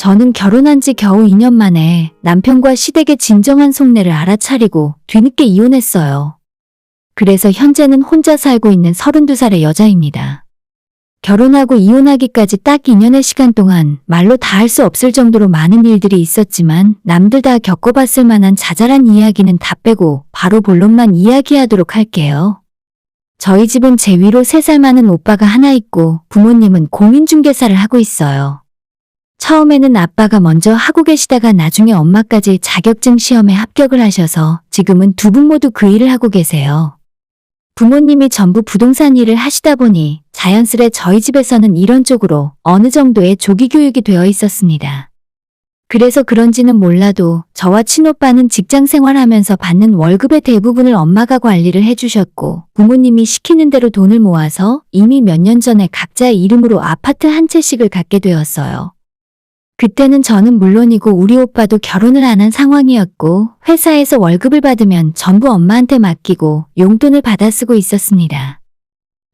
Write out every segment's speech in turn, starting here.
저는 결혼한 지 겨우 2년 만에 남편과 시댁의 진정한 속내를 알아차리고 뒤늦게 이혼했어요. 그래서 현재는 혼자 살고 있는 32살의 여자입니다. 결혼하고 이혼하기까지 딱 2년의 시간 동안 말로 다 할 수 없을 정도로 많은 일들이 있었지만 남들 다 겪어봤을 만한 자잘한 이야기는 다 빼고 바로 본론만 이야기하도록 할게요. 저희 집은 제 위로 3살 많은 오빠가 하나 있고 부모님은 공인중개사를 하고 있어요. 처음에는 아빠가 먼저 하고 계시다가 나중에 엄마까지 자격증 시험에 합격을 하셔서 지금은 두 분 모두 그 일을 하고 계세요. 부모님이 전부 부동산 일을 하시다 보니 자연스레 저희 집에서는 이런 쪽으로 어느 정도의 조기 교육이 되어 있었습니다. 그래서 그런지는 몰라도 저와 친오빠는 직장 생활하면서 받는 월급의 대부분을 엄마가 관리를 해주셨고 부모님이 시키는 대로 돈을 모아서 이미 몇 년 전에 각자의 이름으로 아파트 한 채씩을 갖게 되었어요. 그때는 저는 물론이고 우리 오빠도 결혼을 안 한 상황이었고 회사에서 월급을 받으면 전부 엄마한테 맡기고 용돈을 받아 쓰고 있었습니다.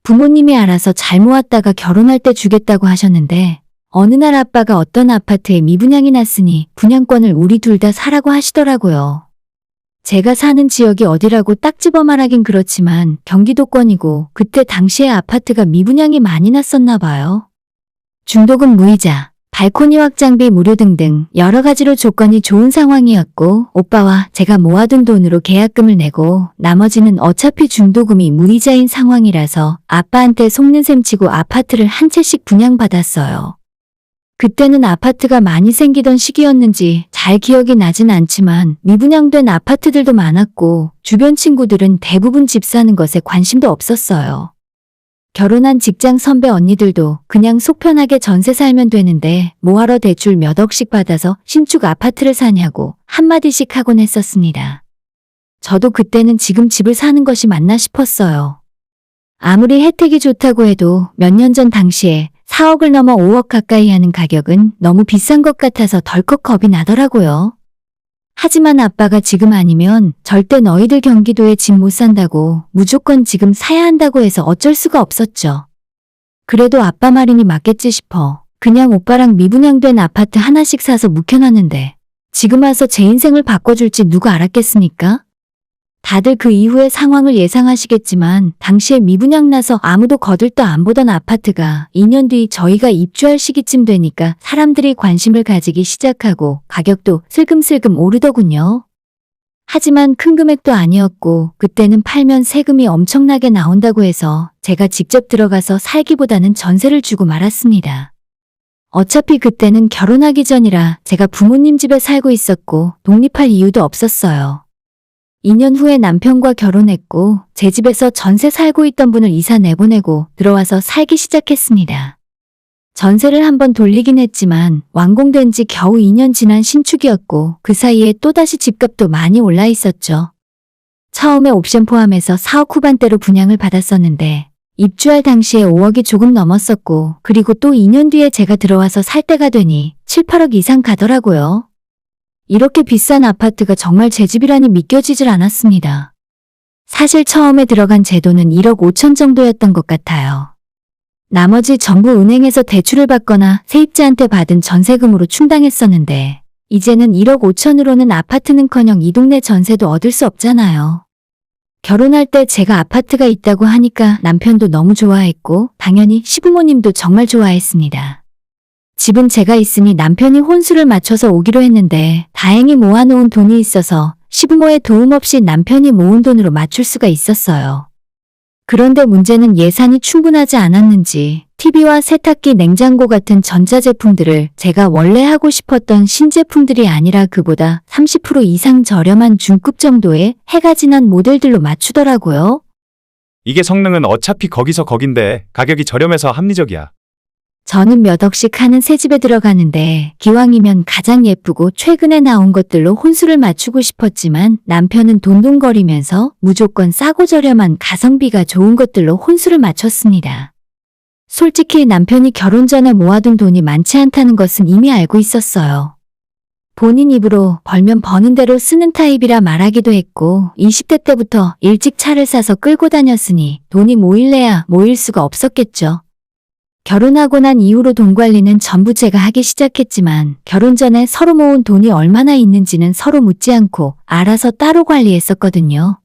부모님이 알아서 잘 모았다가 결혼할 때 주겠다고 하셨는데 어느 날 아빠가 어떤 아파트에 미분양이 났으니 분양권을 우리 둘 다 사라고 하시더라고요. 제가 사는 지역이 어디라고 딱 집어 말하긴 그렇지만 경기도권이고 그때 당시에 아파트가 미분양이 많이 났었나 봐요. 중도금 무이자, 발코니 확장비 무료 등등 여러 가지로 조건이 좋은 상황이었고 오빠와 제가 모아둔 돈으로 계약금을 내고 나머지는 어차피 중도금이 무이자인 상황이라서 아빠한테 속는 셈 치고 아파트를 한 채씩 분양받았어요. 그때는 아파트가 많이 생기던 시기였는지 잘 기억이 나진 않지만 미분양된 아파트들도 많았고 주변 친구들은 대부분 집 사는 것에 관심도 없었어요. 결혼한 직장 선배 언니들도 그냥 속 편하게 전세 살면 되는데 뭐하러 대출 몇 억씩 받아서 신축 아파트를 사냐고 한마디씩 하곤 했었습니다. 저도 그때는 지금 집을 사는 것이 맞나 싶었어요. 아무리 혜택이 좋다고 해도 몇 년 전 당시에 4억을 넘어 5억 가까이 하는 가격은 너무 비싼 것 같아서 덜컥 겁이 나더라고요. 하지만 아빠가 지금 아니면 절대 너희들 경기도에 집 못 산다고 무조건 지금 사야 한다고 해서 어쩔 수가 없었죠. 그래도 아빠 말이니 맞겠지 싶어 그냥 오빠랑 미분양된 아파트 하나씩 사서 묵혀놨는데 지금 와서 제 인생을 바꿔줄지 누가 알았겠습니까? 다들 그 이후의 상황을 예상하시겠지만 당시에 미분양 나서 아무도 거들떠 안 보던 아파트가 2년 뒤 저희가 입주할 시기쯤 되니까 사람들이 관심을 가지기 시작하고 가격도 슬금슬금 오르더군요. 하지만 큰 금액도 아니었고 그때는 팔면 세금이 엄청나게 나온다고 해서 제가 직접 들어가서 살기보다는 전세를 주고 말았습니다. 어차피 그때는 결혼하기 전이라 제가 부모님 집에 살고 있었고 독립할 이유도 없었어요. 2년 후에 남편과 결혼했고 제 집에서 전세 살고 있던 분을 이사 내보내고 들어와서 살기 시작했습니다. 전세를 한번 돌리긴 했지만 완공된 지 겨우 2년 지난 신축이었고 그 사이에 또다시 집값도 많이 올라 있었죠. 처음에 옵션 포함해서 4억 후반대로 분양을 받았었는데 입주할 당시에 5억이 조금 넘었었고 그리고 또 2년 뒤에 제가 들어와서 살 때가 되니 7, 8억 이상 가더라고요. 이렇게 비싼 아파트가 정말 제 집이라니 믿겨지질 않았습니다. 사실 처음에 들어간 제 돈은 1억 5천 정도였던 것 같아요. 나머지 전부 은행에서 대출을 받거나 세입자한테 받은 전세금으로 충당했었는데 이제는 1억 5천으로는 아파트는커녕 이 동네 전세도 얻을 수 없잖아요. 결혼할 때 제가 아파트가 있다고 하니까 남편도 너무 좋아했고 당연히 시부모님도 정말 좋아했습니다. 집은 제가 있으니 남편이 혼수를 맞춰서 오기로 했는데 다행히 모아놓은 돈이 있어서 시부모의 도움 없이 남편이 모은 돈으로 맞출 수가 있었어요. 그런데 문제는 예산이 충분하지 않았는지 TV와 세탁기, 냉장고 같은 전자제품들을 제가 원래 하고 싶었던 신제품들이 아니라 그보다 30% 이상 저렴한 중급 정도의 해가 지난 모델들로 맞추더라고요. 이게 성능은 어차피 거기서 거긴데 가격이 저렴해서 합리적이야. 저는 몇 억씩 하는 새 집에 들어가는데 기왕이면 가장 예쁘고 최근에 나온 것들로 혼수를 맞추고 싶었지만 남편은 돈돈거리면서 무조건 싸고 저렴한 가성비가 좋은 것들로 혼수를 맞췄습니다. 솔직히 남편이 결혼 전에 모아둔 돈이 많지 않다는 것은 이미 알고 있었어요. 본인 입으로 벌면 버는 대로 쓰는 타입이라 말하기도 했고 20대 때부터 일찍 차를 사서 끌고 다녔으니 돈이 모일래야 모일 수가 없었겠죠. 결혼하고 난 이후로 돈 관리는 전부 제가 하기 시작했지만 결혼 전에 서로 모은 돈이 얼마나 있는지는 서로 묻지 않고 알아서 따로 관리했었거든요.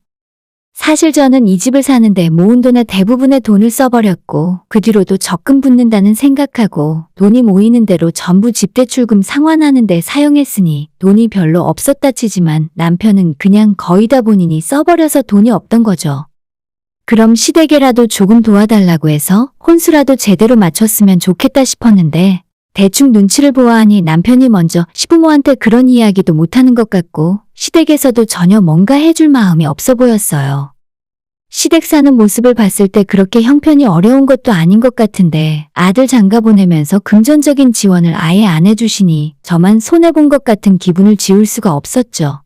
사실 저는 이 집을 사는데 모은 돈의 대부분의 돈을 써버렸고 그 뒤로도 적금 붙는다는 생각하고 돈이 모이는 대로 전부 집대출금 상환하는 데 사용했으니 돈이 별로 없었다 치지만 남편은 그냥 거의 다 본인이 써버려서 돈이 없던 거죠. 그럼 시댁에라도 조금 도와달라고 해서 혼수라도 제대로 맞췄으면 좋겠다 싶었는데 대충 눈치를 보아하니 남편이 먼저 시부모한테 그런 이야기도 못하는 것 같고 시댁에서도 전혀 뭔가 해줄 마음이 없어 보였어요. 시댁 사는 모습을 봤을 때 그렇게 형편이 어려운 것도 아닌 것 같은데 아들 장가 보내면서 금전적인 지원을 아예 안 해주시니 저만 손해본 것 같은 기분을 지울 수가 없었죠.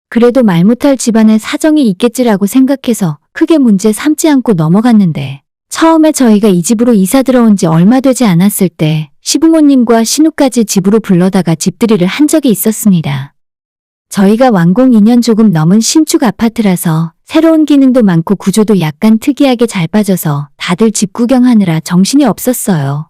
그래도 말 못할 집안에 사정이 있겠지라고 생각해서 크게 문제 삼지 않고 넘어갔는데 처음에 저희가 이 집으로 이사 들어온 지 얼마 되지 않았을 때 시부모님과 신우까지 집으로 불러다가 집들이를 한 적이 있었습니다. 저희가 완공 2년 조금 넘은 신축 아파트라서 새로운 기능도 많고 구조도 약간 특이하게 잘 빠져서 다들 집 구경하느라 정신이 없었어요.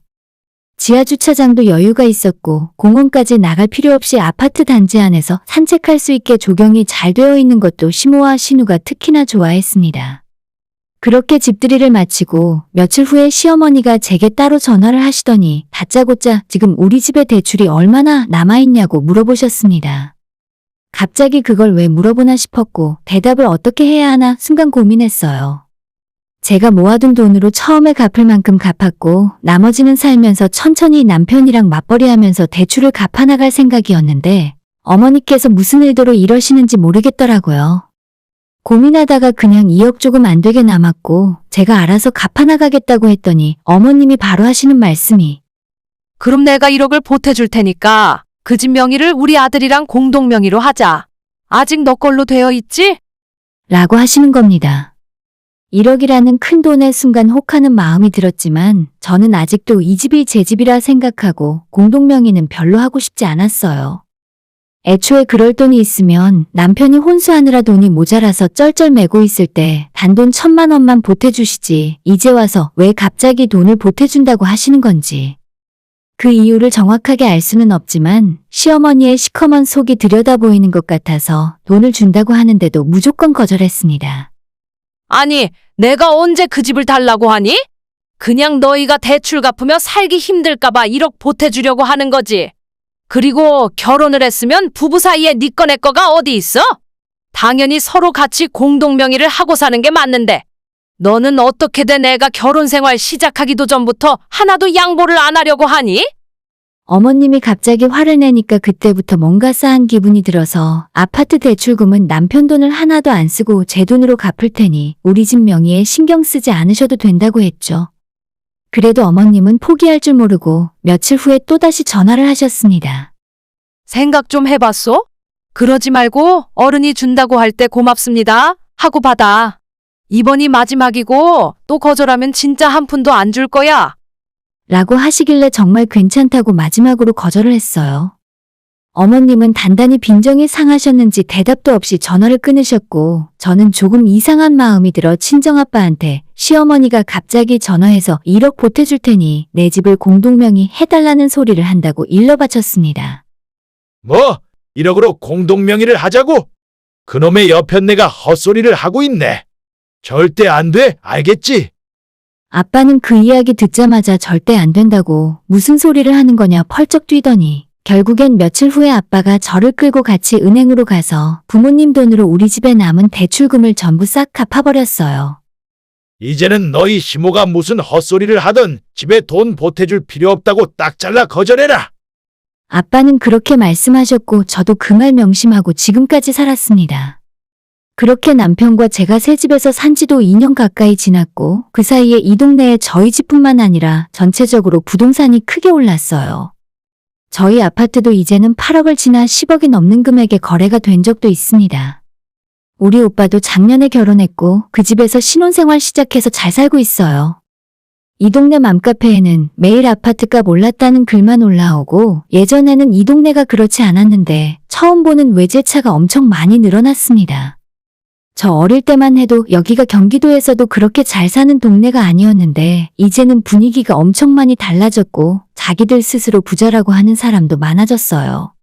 지하 주차장도 여유가 있었고 공원까지 나갈 필요 없이 아파트 단지 안에서 산책할 수 있게 조경이 잘 되어 있는 것도 시모와 신우가 특히나 좋아했습니다. 그렇게 집들이를 마치고 며칠 후에 시어머니가 제게 따로 전화를 하시더니 다짜고짜 지금 우리 집에 대출이 얼마나 남아있냐고 물어보셨습니다. 갑자기 그걸 왜 물어보나 싶었고 대답을 어떻게 해야 하나 순간 고민했어요. 제가 모아둔 돈으로 처음에 갚을 만큼 갚았고 나머지는 살면서 천천히 남편이랑 맞벌이하면서 대출을 갚아나갈 생각이었는데 어머니께서 무슨 의도로 이러시는지 모르겠더라고요. 고민하다가 그냥 2억 조금 안 되게 남았고 제가 알아서 갚아나가겠다고 했더니 어머님이 바로 하시는 말씀이 그럼 내가 1억을 보태줄 테니까 그 집 명의를 우리 아들이랑 공동 명의로 하자. 아직 너 걸로 되어 있지? 라고 하시는 겁니다. 1억이라는 큰 돈에 순간 혹하는 마음이 들었지만 저는 아직도 이 집이 제 집이라 생각하고 공동 명의는 별로 하고 싶지 않았어요. 애초에 그럴 돈이 있으면 남편이 혼수하느라 돈이 모자라서 쩔쩔매고 있을 때 단돈 1,000만 원만 보태주시지 이제 와서 왜 갑자기 돈을 보태준다고 하시는 건지. 그 이유를 정확하게 알 수는 없지만 시어머니의 시커먼 속이 들여다보이는 것 같아서 돈을 준다고 하는데도 무조건 거절했습니다. 아니, 내가 언제 그 집을 달라고 하니? 그냥 너희가 대출 갚으며 살기 힘들까봐 1억 보태주려고 하는 거지. 그리고 결혼을 했으면 부부 사이에 네 거 내 거가 어디 있어? 당연히 서로 같이 공동 명의를 하고 사는 게 맞는데 너는 어떻게 돼 내가 결혼 생활 시작하기도 전부터 하나도 양보를 안 하려고 하니? 어머님이 갑자기 화를 내니까 그때부터 뭔가 싸한 기분이 들어서 아파트 대출금은 남편 돈을 하나도 안 쓰고 제 돈으로 갚을 테니 우리 집 명의에 신경 쓰지 않으셔도 된다고 했죠. 그래도 어머님은 포기할 줄 모르고 며칠 후에 또다시 전화를 하셨습니다. 생각 좀 해봤어? 그러지 말고 어른이 준다고 할 때 고맙습니다 하고 받아. 이번이 마지막이고 또 거절하면 진짜 한 푼도 안 줄 거야. 라고 하시길래 정말 괜찮다고 마지막으로 거절을 했어요. 어머님은 단단히 빈정이 상하셨는지 대답도 없이 전화를 끊으셨고 저는 조금 이상한 마음이 들어 친정아빠한테 시어머니가 갑자기 전화해서 1억 보태줄 테니 내 집을 공동명의 해달라는 소리를 한다고 일러 바쳤습니다. 뭐? 1억으로 공동명의를 하자고? 그놈의 여편네가 헛소리를 하고 있네. 절대 안 돼, 알겠지? 아빠는 그 이야기 듣자마자 절대 안 된다고 무슨 소리를 하는 거냐 펄쩍 뛰더니 결국엔 며칠 후에 아빠가 저를 끌고 같이 은행으로 가서 부모님 돈으로 우리 집에 남은 대출금을 전부 싹 갚아버렸어요. 이제는 너희 시모가 무슨 헛소리를 하든 집에 돈 보태줄 필요 없다고 딱 잘라 거절해라. 아빠는 그렇게 말씀하셨고 저도 그 말 명심하고 지금까지 살았습니다. 그렇게 남편과 제가 새 집에서 산 지도 2년 가까이 지났고 그 사이에 이 동네에 저희 집뿐만 아니라 전체적으로 부동산이 크게 올랐어요. 저희 아파트도 이제는 8억을 지나 10억이 넘는 금액에 거래가 된 적도 있습니다. 우리 오빠도 작년에 결혼했고 그 집에서 신혼생활 시작해서 잘 살고 있어요. 이 동네 맘카페에는 매일 아파트값 올랐다는 글만 올라오고 예전에는 이 동네가 그렇지 않았는데 처음 보는 외제차가 엄청 많이 늘어났습니다. 저 어릴 때만 해도 여기가 경기도에서도 그렇게 잘 사는 동네가 아니었는데 이제는 분위기가 엄청 많이 달라졌고 자기들 스스로 부자라고 하는 사람도 많아졌어요.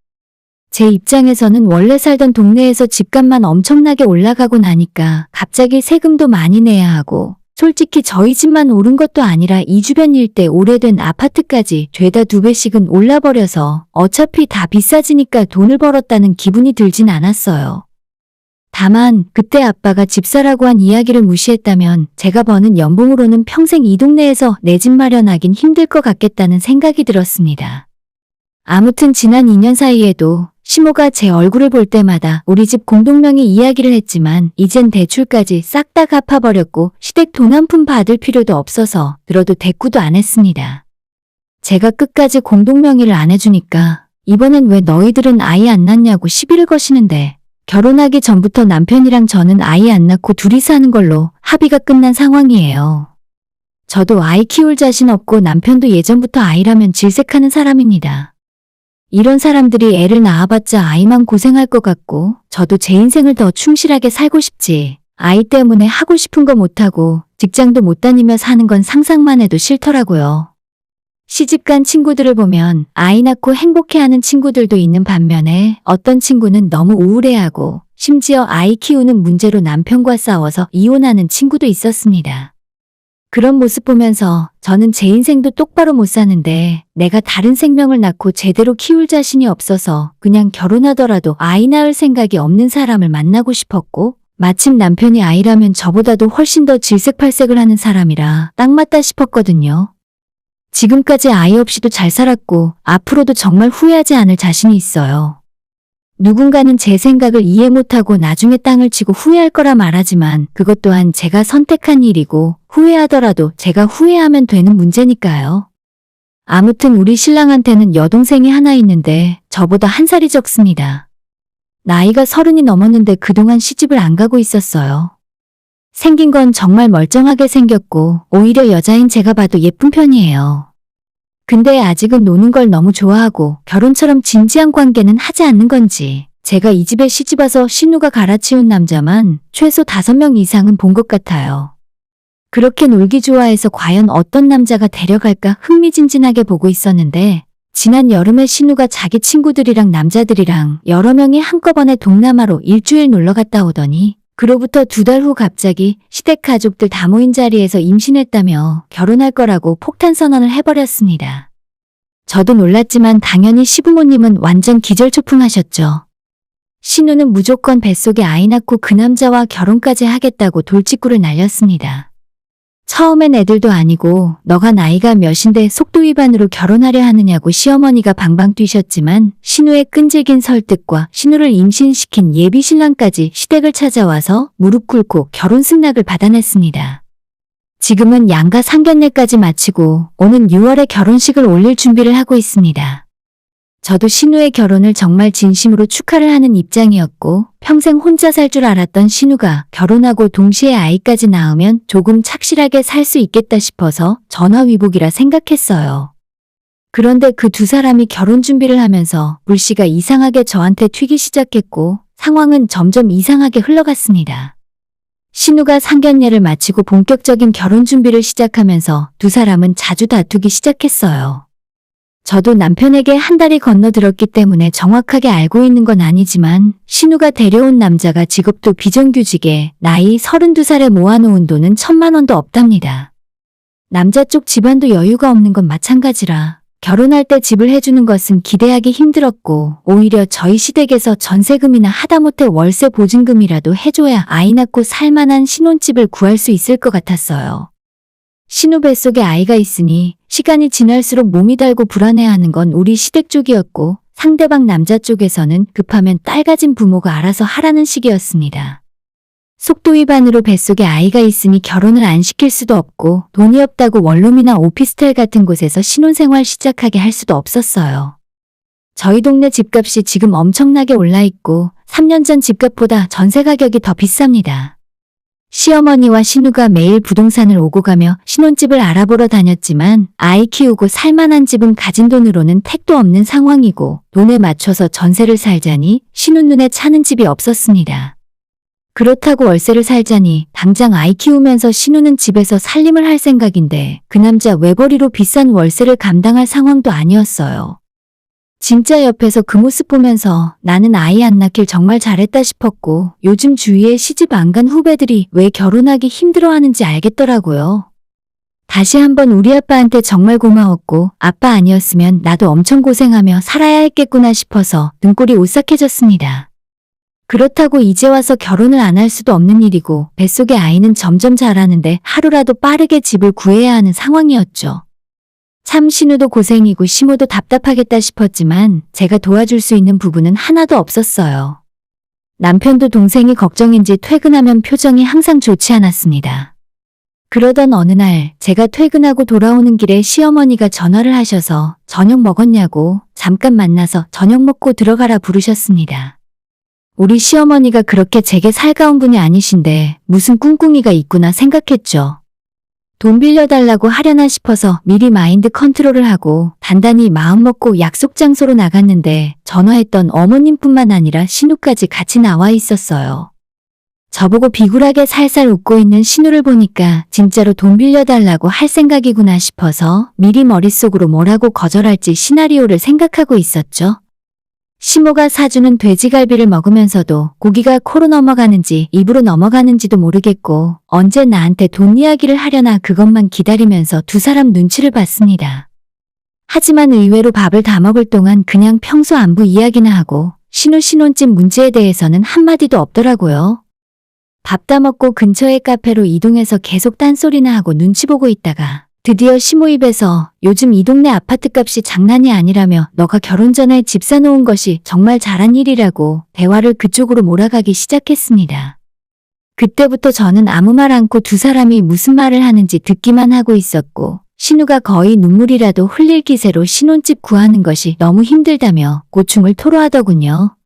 제 입장에서는 원래 살던 동네에서 집값만 엄청나게 올라가고 나니까 갑자기 세금도 많이 내야 하고 솔직히 저희 집만 오른 것도 아니라 이 주변 일대 오래된 아파트까지 죄다 2배씩은 올라버려서 어차피 다 비싸지니까 돈을 벌었다는 기분이 들진 않았어요. 다만 그때 아빠가 집사라고 한 이야기를 무시했다면 제가 버는 연봉으로는 평생 이 동네에서 내 집 마련하긴 힘들 것 같겠다는 생각이 들었습니다. 아무튼 지난 2년 사이에도 시모가 제 얼굴을 볼 때마다 우리 집 공동명의 이야기를 했지만 이젠 대출까지 싹 다 갚아버렸고 시댁 돈 한 푼 받을 필요도 없어서 들어도 대꾸도 안 했습니다. 제가 끝까지 공동명의를 안 해주니까 이번엔 왜 너희들은 아이 안 낳냐고 시비를 거시는데 결혼하기 전부터 남편이랑 저는 아이 안 낳고 둘이 사는 걸로 합의가 끝난 상황이에요. 저도 아이 키울 자신 없고 남편도 예전부터 아이라면 질색하는 사람입니다. 이런 사람들이 애를 낳아봤자 아이만 고생할 것 같고 저도 제 인생을 더 충실하게 살고 싶지. 아이 때문에 하고 싶은 거 못하고 직장도 못 다니며 사는 건 상상만 해도 싫더라고요. 시집간 친구들을 보면 아이 낳고 행복해하는 친구들도 있는 반면에 어떤 친구는 너무 우울해하고 심지어 아이 키우는 문제로 남편과 싸워서 이혼하는 친구도 있었습니다. 그런 모습 보면서 저는 제 인생도 똑바로 못 사는데 내가 다른 생명을 낳고 제대로 키울 자신이 없어서 그냥 결혼하더라도 아이 낳을 생각이 없는 사람을 만나고 싶었고 마침 남편이 아이라면 저보다도 훨씬 더 질색팔색을 하는 사람이라 딱 맞다 싶었거든요. 지금까지 아이 없이도 잘 살았고 앞으로도 정말 후회하지 않을 자신이 있어요. 누군가는 제 생각을 이해 못하고 나중에 땅을 치고 후회할 거라 말하지만 그것 또한 제가 선택한 일이고 후회하더라도 제가 후회하면 되는 문제니까요. 아무튼 우리 신랑한테는 여동생이 하나 있는데 저보다 1살이 적습니다. 나이가 30이 넘었는데 그동안 시집을 안 가고 있었어요. 생긴 건 정말 멀쩡하게 생겼고 오히려 여자인 제가 봐도 예쁜 편이에요. 근데 아직은 노는 걸 너무 좋아하고 결혼처럼 진지한 관계는 하지 않는 건지 제가 이 집에 시집와서 신우가 갈아치운 남자만 최소 5명 이상은 본 것 같아요. 그렇게 놀기 좋아해서 과연 어떤 남자가 데려갈까 흥미진진하게 보고 있었는데 지난 여름에 신우가 자기 친구들이랑 남자들이랑 여러 명이 한꺼번에 동남아로 일주일 놀러 갔다 오더니 그로부터 2달 후 갑자기 시댁 가족들 다 모인 자리에서 임신했다며 결혼할 거라고 폭탄 선언을 해버렸습니다. 저도 놀랐지만 당연히 시부모님은 완전 기절초풍하셨죠. 신우는 무조건 뱃속에 아이 낳고 그 남자와 결혼까지 하겠다고 돌직구를 날렸습니다. 처음엔 애들도 아니고 너가 나이가 몇인데 속도 위반으로 결혼하려 하느냐고 시어머니가 방방 뛰셨지만 신우의 끈질긴 설득과 신우를 임신시킨 예비 신랑까지 시댁을 찾아와서 무릎 꿇고 결혼 승낙을 받아냈습니다. 지금은 양가 상견례까지 마치고 오는 6월에 결혼식을 올릴 준비를 하고 있습니다. 저도 신우의 결혼을 정말 진심으로 축하를 하는 입장이었고 평생 혼자 살 줄 알았던 신우가 결혼하고 동시에 아이까지 낳으면 조금 착실하게 살 수 있겠다 싶어서 전화위복이라 생각했어요. 그런데 그 2사람이 결혼 준비를 하면서 불씨가 이상하게 저한테 튀기 시작했고 상황은 점점 이상하게 흘러갔습니다. 신우가 상견례를 마치고 본격적인 결혼 준비를 시작하면서 2사람은 자주 다투기 시작했어요. 저도 남편에게 한 달이 건너들었기 때문에 정확하게 알고 있는 건 아니지만 신우가 데려온 남자가 직업도 비정규직에 나이 32살에 모아놓은 돈은 1,000만 원도 없답니다. 남자 쪽 집안도 여유가 없는 건 마찬가지라 결혼할 때 집을 해주는 것은 기대하기 힘들었고 오히려 저희 시댁에서 전세금이나 하다못해 월세 보증금이라도 해줘야 아이 낳고 살만한 신혼집을 구할 수 있을 것 같았어요. 신우 뱃속에 아이가 있으니 시간이 지날수록 몸이 달고 불안해하는 건 우리 시댁 쪽이었고 상대방 남자 쪽에서는 급하면 딸 가진 부모가 알아서 하라는 식이었습니다. 속도 위반으로 뱃속에 아이가 있으니 결혼을 안 시킬 수도 없고 돈이 없다고 원룸이나 오피스텔 같은 곳에서 신혼생활 시작하게 할 수도 없었어요. 저희 동네 집값이 지금 엄청나게 올라있고 3년 전 집값보다 전세 가격이 더 비쌉니다. 시어머니와 신우가 매일 부동산을 오고 가며 신혼집을 알아보러 다녔지만 아이 키우고 살만한 집은 가진 돈으로는 택도 없는 상황이고 돈에 맞춰서 전세를 살자니 신우 눈에 차는 집이 없었습니다. 그렇다고 월세를 살자니 당장 아이 키우면서 신우는 집에서 살림을 할 생각인데 그 남자 외벌이로 비싼 월세를 감당할 상황도 아니었어요. 진짜 옆에서 그 모습 보면서 나는 아이 안 낳길 정말 잘했다 싶었고 요즘 주위에 시집 안 간 후배들이 왜 결혼하기 힘들어하는지 알겠더라고요. 다시 한번 우리 아빠한테 정말 고마웠고 아빠 아니었으면 나도 엄청 고생하며 살아야 했겠구나 싶어서 등골이 오싹해졌습니다. 그렇다고 이제 와서 결혼을 안 할 수도 없는 일이고 뱃속의 아이는 점점 자라는데 하루라도 빠르게 집을 구해야 하는 상황이었죠. 참 신우도 고생이고 시모도 답답하겠다 싶었지만 제가 도와줄 수 있는 부분은 하나도 없었어요. 남편도 동생이 걱정인지 퇴근하면 표정이 항상 좋지 않았습니다. 그러던 어느 날 제가 퇴근하고 돌아오는 길에 시어머니가 전화를 하셔서 저녁 먹었냐고 잠깐 만나서 저녁 먹고 들어가라 부르셨습니다. 우리 시어머니가 그렇게 제게 살가운 분이 아니신데 무슨 꿍꿍이가 있구나 생각했죠. 돈 빌려달라고 하려나 싶어서 미리 마인드 컨트롤을 하고 단단히 마음먹고 약속 장소로 나갔는데 전화했던 어머님뿐만 아니라 신우까지 같이 나와 있었어요. 저보고 비굴하게 살살 웃고 있는 신우를 보니까 진짜로 돈 빌려달라고 할 생각이구나 싶어서 미리 머릿속으로 뭐라고 거절할지 시나리오를 생각하고 있었죠. 시모가 사주는 돼지갈비를 먹으면서도 고기가 코로 넘어가는지 입으로 넘어가는지도 모르겠고 언제 나한테 돈 이야기를 하려나 그것만 기다리면서 두 사람 눈치를 봤습니다. 하지만 의외로 밥을 다 먹을 동안 그냥 평소 안부 이야기나 하고 신우 신혼집 문제에 대해서는 한마디도 없더라고요. 밥 다 먹고 근처의 카페로 이동해서 계속 딴소리나 하고 눈치 보고 있다가 드디어 시모 입에서 요즘 이 동네 아파트값이 장난이 아니라며 너가 결혼 전에 집 사놓은 것이 정말 잘한 일이라고 대화를 그쪽으로 몰아가기 시작했습니다. 그때부터 저는 아무 말 않고 두 사람이 무슨 말을 하는지 듣기만 하고 있었고 신우가 거의 눈물이라도 흘릴 기세로 신혼집 구하는 것이 너무 힘들다며 고충을 토로하더군요.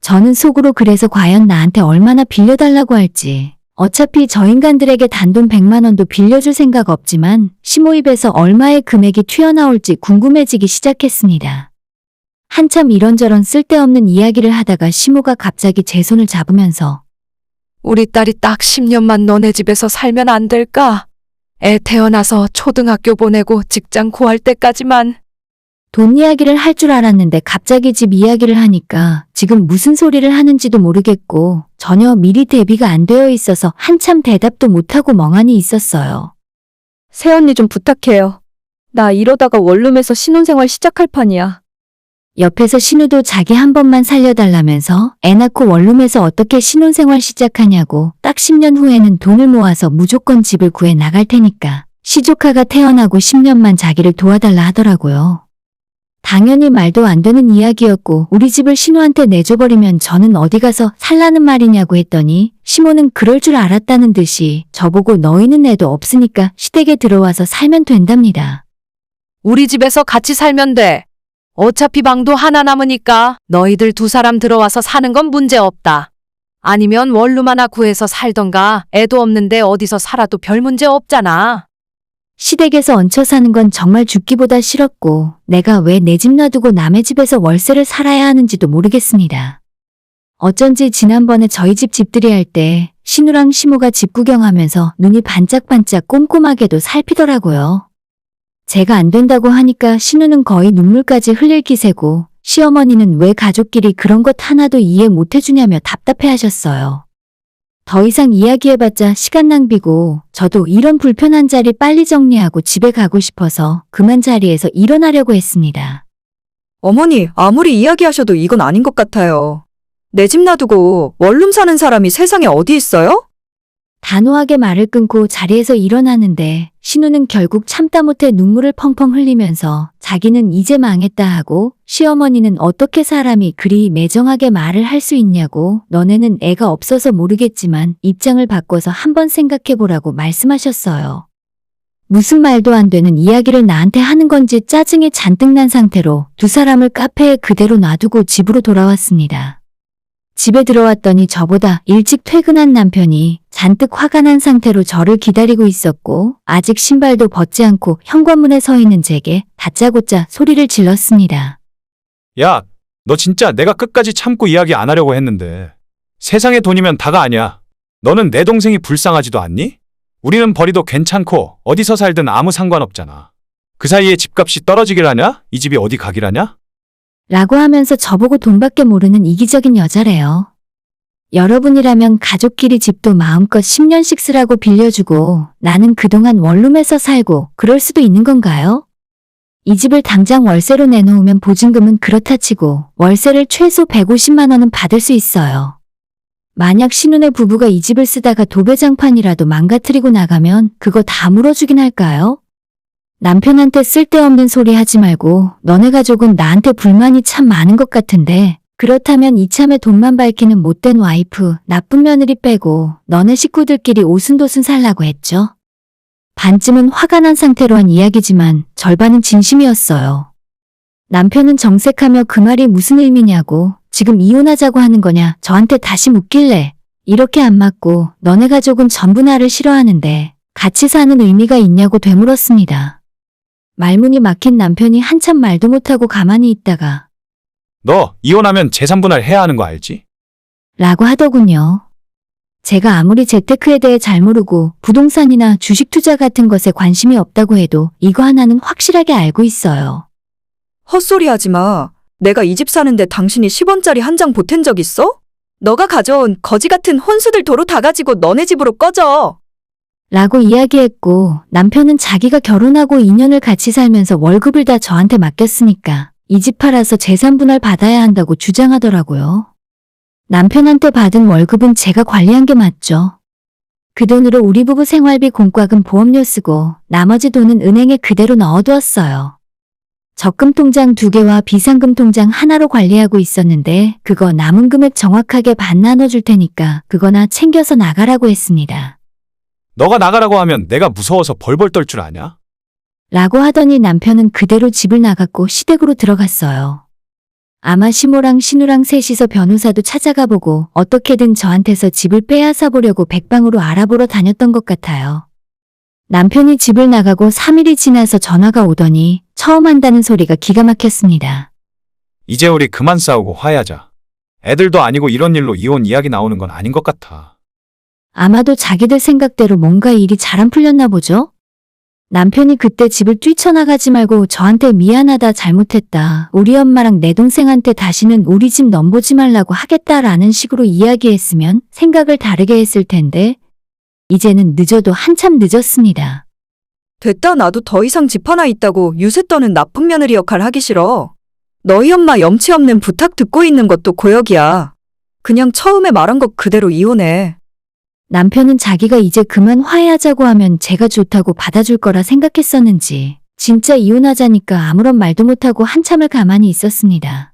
저는 속으로 그래서 과연 나한테 얼마나 빌려달라고 할지 어차피 저 인간들에게 단돈 100만 원도 빌려줄 생각 없지만 시모 입에서 얼마의 금액이 튀어나올지 궁금해지기 시작했습니다. 한참 이런저런 쓸데없는 이야기를 하다가 시모가 갑자기 제 손을 잡으면서 우리 딸이 딱 10년만 너네 집에서 살면 안 될까? 애 태어나서 초등학교 보내고 직장 구할 때까지만. 돈 이야기를 할 줄 알았는데 갑자기 집 이야기를 하니까 지금 무슨 소리를 하는지도 모르겠고 전혀 미리 대비가 안 되어 있어서 한참 대답도 못하고 멍하니 있었어요. 새언니 좀 부탁해요. 나 이러다가 원룸에서 신혼생활 시작할 판이야. 옆에서 신우도 자기 한 번만 살려달라면서 애 낳고 원룸에서 어떻게 신혼생활 시작하냐고 딱 10년 후에는 돈을 모아서 무조건 집을 구해 나갈 테니까 시조카가 태어나고 10년만 자기를 도와달라 하더라고요. 당연히 말도 안 되는 이야기였고 우리 집을 신우한테 내줘버리면 저는 어디 가서 살라는 말이냐고 했더니 시모는 그럴 줄 알았다는 듯이 저보고 너희는 애도 없으니까 시댁에 들어와서 살면 된답니다. 우리 집에서 같이 살면 돼. 어차피 방도 하나 남으니까 너희들 두 사람 들어와서 사는 건 문제 없다. 아니면 원룸 하나 구해서 살던가 애도 없는데 어디서 살아도 별 문제 없잖아. 시댁에서 얹혀 사는 건 정말 죽기보다 싫었고 내가 왜 내 집 놔두고 남의 집에서 월세를 살아야 하는지도 모르겠습니다. 어쩐지 지난번에 저희 집 집들이 할 때 신우랑 시모가 집 구경하면서 눈이 반짝반짝 꼼꼼하게도 살피더라고요. 제가 안 된다고 하니까 신우는 거의 눈물까지 흘릴 기세고 시어머니는 왜 가족끼리 그런 것 하나도 이해 못 해주냐며 답답해하셨어요. 더 이상 이야기해봤자 시간 낭비고 저도 이런 불편한 자리 빨리 정리하고 집에 가고 싶어서 그만 자리에서 일어나려고 했습니다. 어머니, 아무리 이야기하셔도 이건 아닌 것 같아요. 내 집 놔두고 원룸 사는 사람이 세상에 어디 있어요? 단호하게 말을 끊고 자리에서 일어나는데 신우는 결국 참다 못해 눈물을 펑펑 흘리면서 자기는 이제 망했다 하고 시어머니는 어떻게 사람이 그리 매정하게 말을 할 수 있냐고 너네는 애가 없어서 모르겠지만 입장을 바꿔서 한번 생각해보라고 말씀하셨어요. 무슨 말도 안 되는 이야기를 나한테 하는 건지 짜증이 잔뜩 난 상태로 두 사람을 카페에 그대로 놔두고 집으로 돌아왔습니다. 집에 들어왔더니 저보다 일찍 퇴근한 남편이 잔뜩 화가 난 상태로 저를 기다리고 있었고 아직 신발도 벗지 않고 현관문에 서 있는 제게 다짜고짜 소리를 질렀습니다. 야, 너 진짜 내가 끝까지 참고 이야기 안 하려고 했는데 세상에 돈이면 다가 아니야. 너는 내 동생이 불쌍하지도 않니? 우리는 벌이도 괜찮고 어디서 살든 아무 상관없잖아. 그 사이에 집값이 떨어지길 하냐? 이 집이 어디 가길 하냐? 라고 하면서 저보고 돈밖에 모르는 이기적인 여자래요. 여러분이라면 가족끼리 집도 마음껏 10년씩 쓰라고 빌려주고 나는 그동안 원룸에서 살고 그럴 수도 있는 건가요? 이 집을 당장 월세로 내놓으면 보증금은 그렇다 치고 월세를 최소 150만 원은 받을 수 있어요. 만약 신혼의 부부가 이 집을 쓰다가 도배장판이라도 망가뜨리고 나가면 그거 다 물어주긴 할까요? 남편한테 쓸데없는 소리 하지 말고 너네 가족은 나한테 불만이 참 많은 것 같은데 그렇다면 이참에 돈만 밝히는 못된 와이프, 나쁜 며느리 빼고 너네 식구들끼리 오순도순 살라고 했죠. 반쯤은 화가 난 상태로 한 이야기지만 절반은 진심이었어요. 남편은 정색하며 그 말이 무슨 의미냐고 지금 이혼하자고 하는 거냐 저한테 다시 묻길래 이렇게 안 맞고 너네 가족은 전부 나를 싫어하는데 같이 사는 의미가 있냐고 되물었습니다. 말문이 막힌 남편이 한참 말도 못하고 가만히 있다가 너 이혼하면 재산분할 해야 하는 거 알지? 라고 하더군요. 제가 아무리 재테크에 대해 잘 모르고 부동산이나 주식 투자 같은 것에 관심이 없다고 해도 이거 하나는 확실하게 알고 있어요. 헛소리 하지 마. 내가 이 집 사는데 당신이 10원짜리 한 장 보탠 적 있어? 너가 가져온 거지 같은 혼수들 도로 다 가지고 너네 집으로 꺼져. 라고 이야기했고 남편은 자기가 결혼하고 2년을 같이 살면서 월급을 다 저한테 맡겼으니까 이 집 팔아서 재산분할 받아야 한다고 주장하더라고요. 남편한테 받은 월급은 제가 관리한 게 맞죠. 그 돈으로 우리 부부 생활비, 공과금, 보험료 쓰고 나머지 돈은 은행에 그대로 넣어두었어요. 적금 통장 2개와 비상금 통장 하나로 관리하고 있었는데 그거 남은 금액 정확하게 반 나눠줄 테니까 그거나 챙겨서 나가라고 했습니다. 너가 나가라고 하면 내가 무서워서 벌벌 떨 줄 아냐? 라고 하더니 남편은 그대로 집을 나갔고 시댁으로 들어갔어요. 아마 시모랑 신우랑 셋이서 변호사도 찾아가 보고 어떻게든 저한테서 집을 빼앗아 보려고 백방으로 알아보러 다녔던 것 같아요. 남편이 집을 나가고 3일이 지나서 전화가 오더니 처음 한다는 소리가 기가 막혔습니다. 이제 우리 그만 싸우고 화해하자. 애들도 아니고 이런 일로 이혼 이야기 나오는 건 아닌 것 같아. 아마도 자기들 생각대로 뭔가 일이 잘 안 풀렸나 보죠? 남편이 그때 집을 뛰쳐나가지 말고 저한테 미안하다, 잘못했다, 우리 엄마랑 내 동생한테 다시는 우리 집 넘보지 말라고 하겠다라는 식으로 이야기했으면 생각을 다르게 했을 텐데 이제는 늦어도 한참 늦었습니다. 됐다. 나도 더 이상 집 하나 있다고 유세 떠는 나쁜 며느리 역할 하기 싫어. 너희 엄마 염치 없는 부탁 듣고 있는 것도 고역이야. 그냥 처음에 말한 것 그대로 이혼해. 남편은 자기가 이제 그만 화해하자고 하면 제가 좋다고 받아줄 거라 생각했었는지 진짜 이혼하자니까 아무런 말도 못하고 한참을 가만히 있었습니다.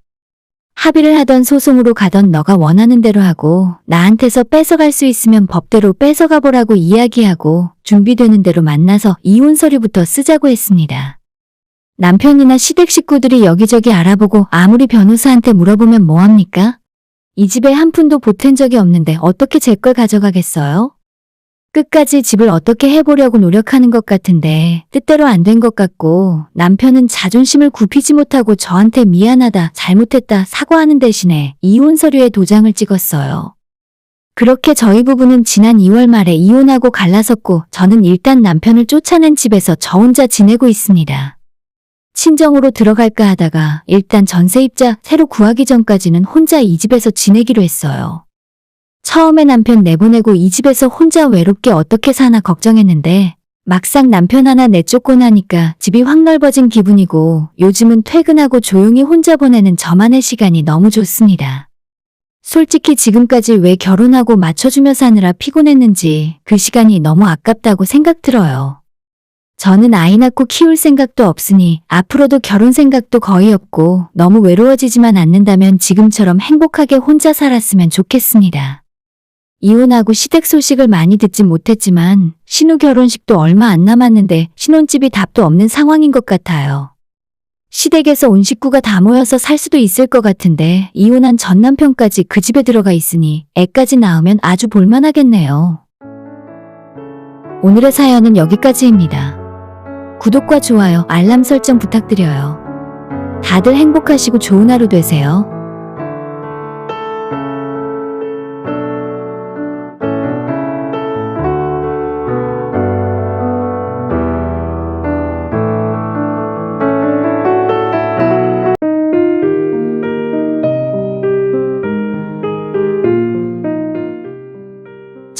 합의를 하던 소송으로 가던 너가 원하는 대로 하고 나한테서 뺏어갈 수 있으면 법대로 뺏어가 보라고 이야기하고 준비되는 대로 만나서 이혼 서류부터 쓰자고 했습니다. 남편이나 시댁 식구들이 여기저기 알아보고 아무리 변호사한테 물어보면 뭐합니까? 이 집에 한 푼도 보탠 적이 없는데 어떻게 제 걸 가져가겠어요? 끝까지 집을 어떻게 해보려고 노력하는 것 같은데 뜻대로 안 된 것 같고 남편은 자존심을 굽히지 못하고 저한테 미안하다, 잘못했다 사과하는 대신에 이혼 서류에 도장을 찍었어요. 그렇게 저희 부부는 지난 2월 말에 이혼하고 갈라섰고 저는 일단 남편을 쫓아낸 집에서 저 혼자 지내고 있습니다. 친정으로 들어갈까 하다가 일단 전세입자 새로 구하기 전까지는 혼자 이 집에서 지내기로 했어요. 처음에 남편 내보내고 이 집에서 혼자 외롭게 어떻게 사나 걱정했는데 막상 남편 하나 내쫓고 나니까 집이 확 넓어진 기분이고 요즘은 퇴근하고 조용히 혼자 보내는 저만의 시간이 너무 좋습니다. 솔직히 지금까지 왜 결혼하고 맞춰주며 사느라 피곤했는지 그 시간이 너무 아깝다고 생각 들어요. 저는 아이 낳고 키울 생각도 없으니 앞으로도 결혼 생각도 거의 없고 너무 외로워지지만 않는다면 지금처럼 행복하게 혼자 살았으면 좋겠습니다. 이혼하고 시댁 소식을 많이 듣진 못했지만 신우 결혼식도 얼마 안 남았는데 신혼집이 답도 없는 상황인 것 같아요. 시댁에서 온 식구가 다 모여서 살 수도 있을 것 같은데 이혼한 전 남편까지 그 집에 들어가 있으니 애까지 낳으면 아주 볼만하겠네요. 오늘의 사연은 여기까지입니다. 구독과 좋아요, 알람 설정 부탁드려요. 다들 행복하시고 좋은 하루 되세요.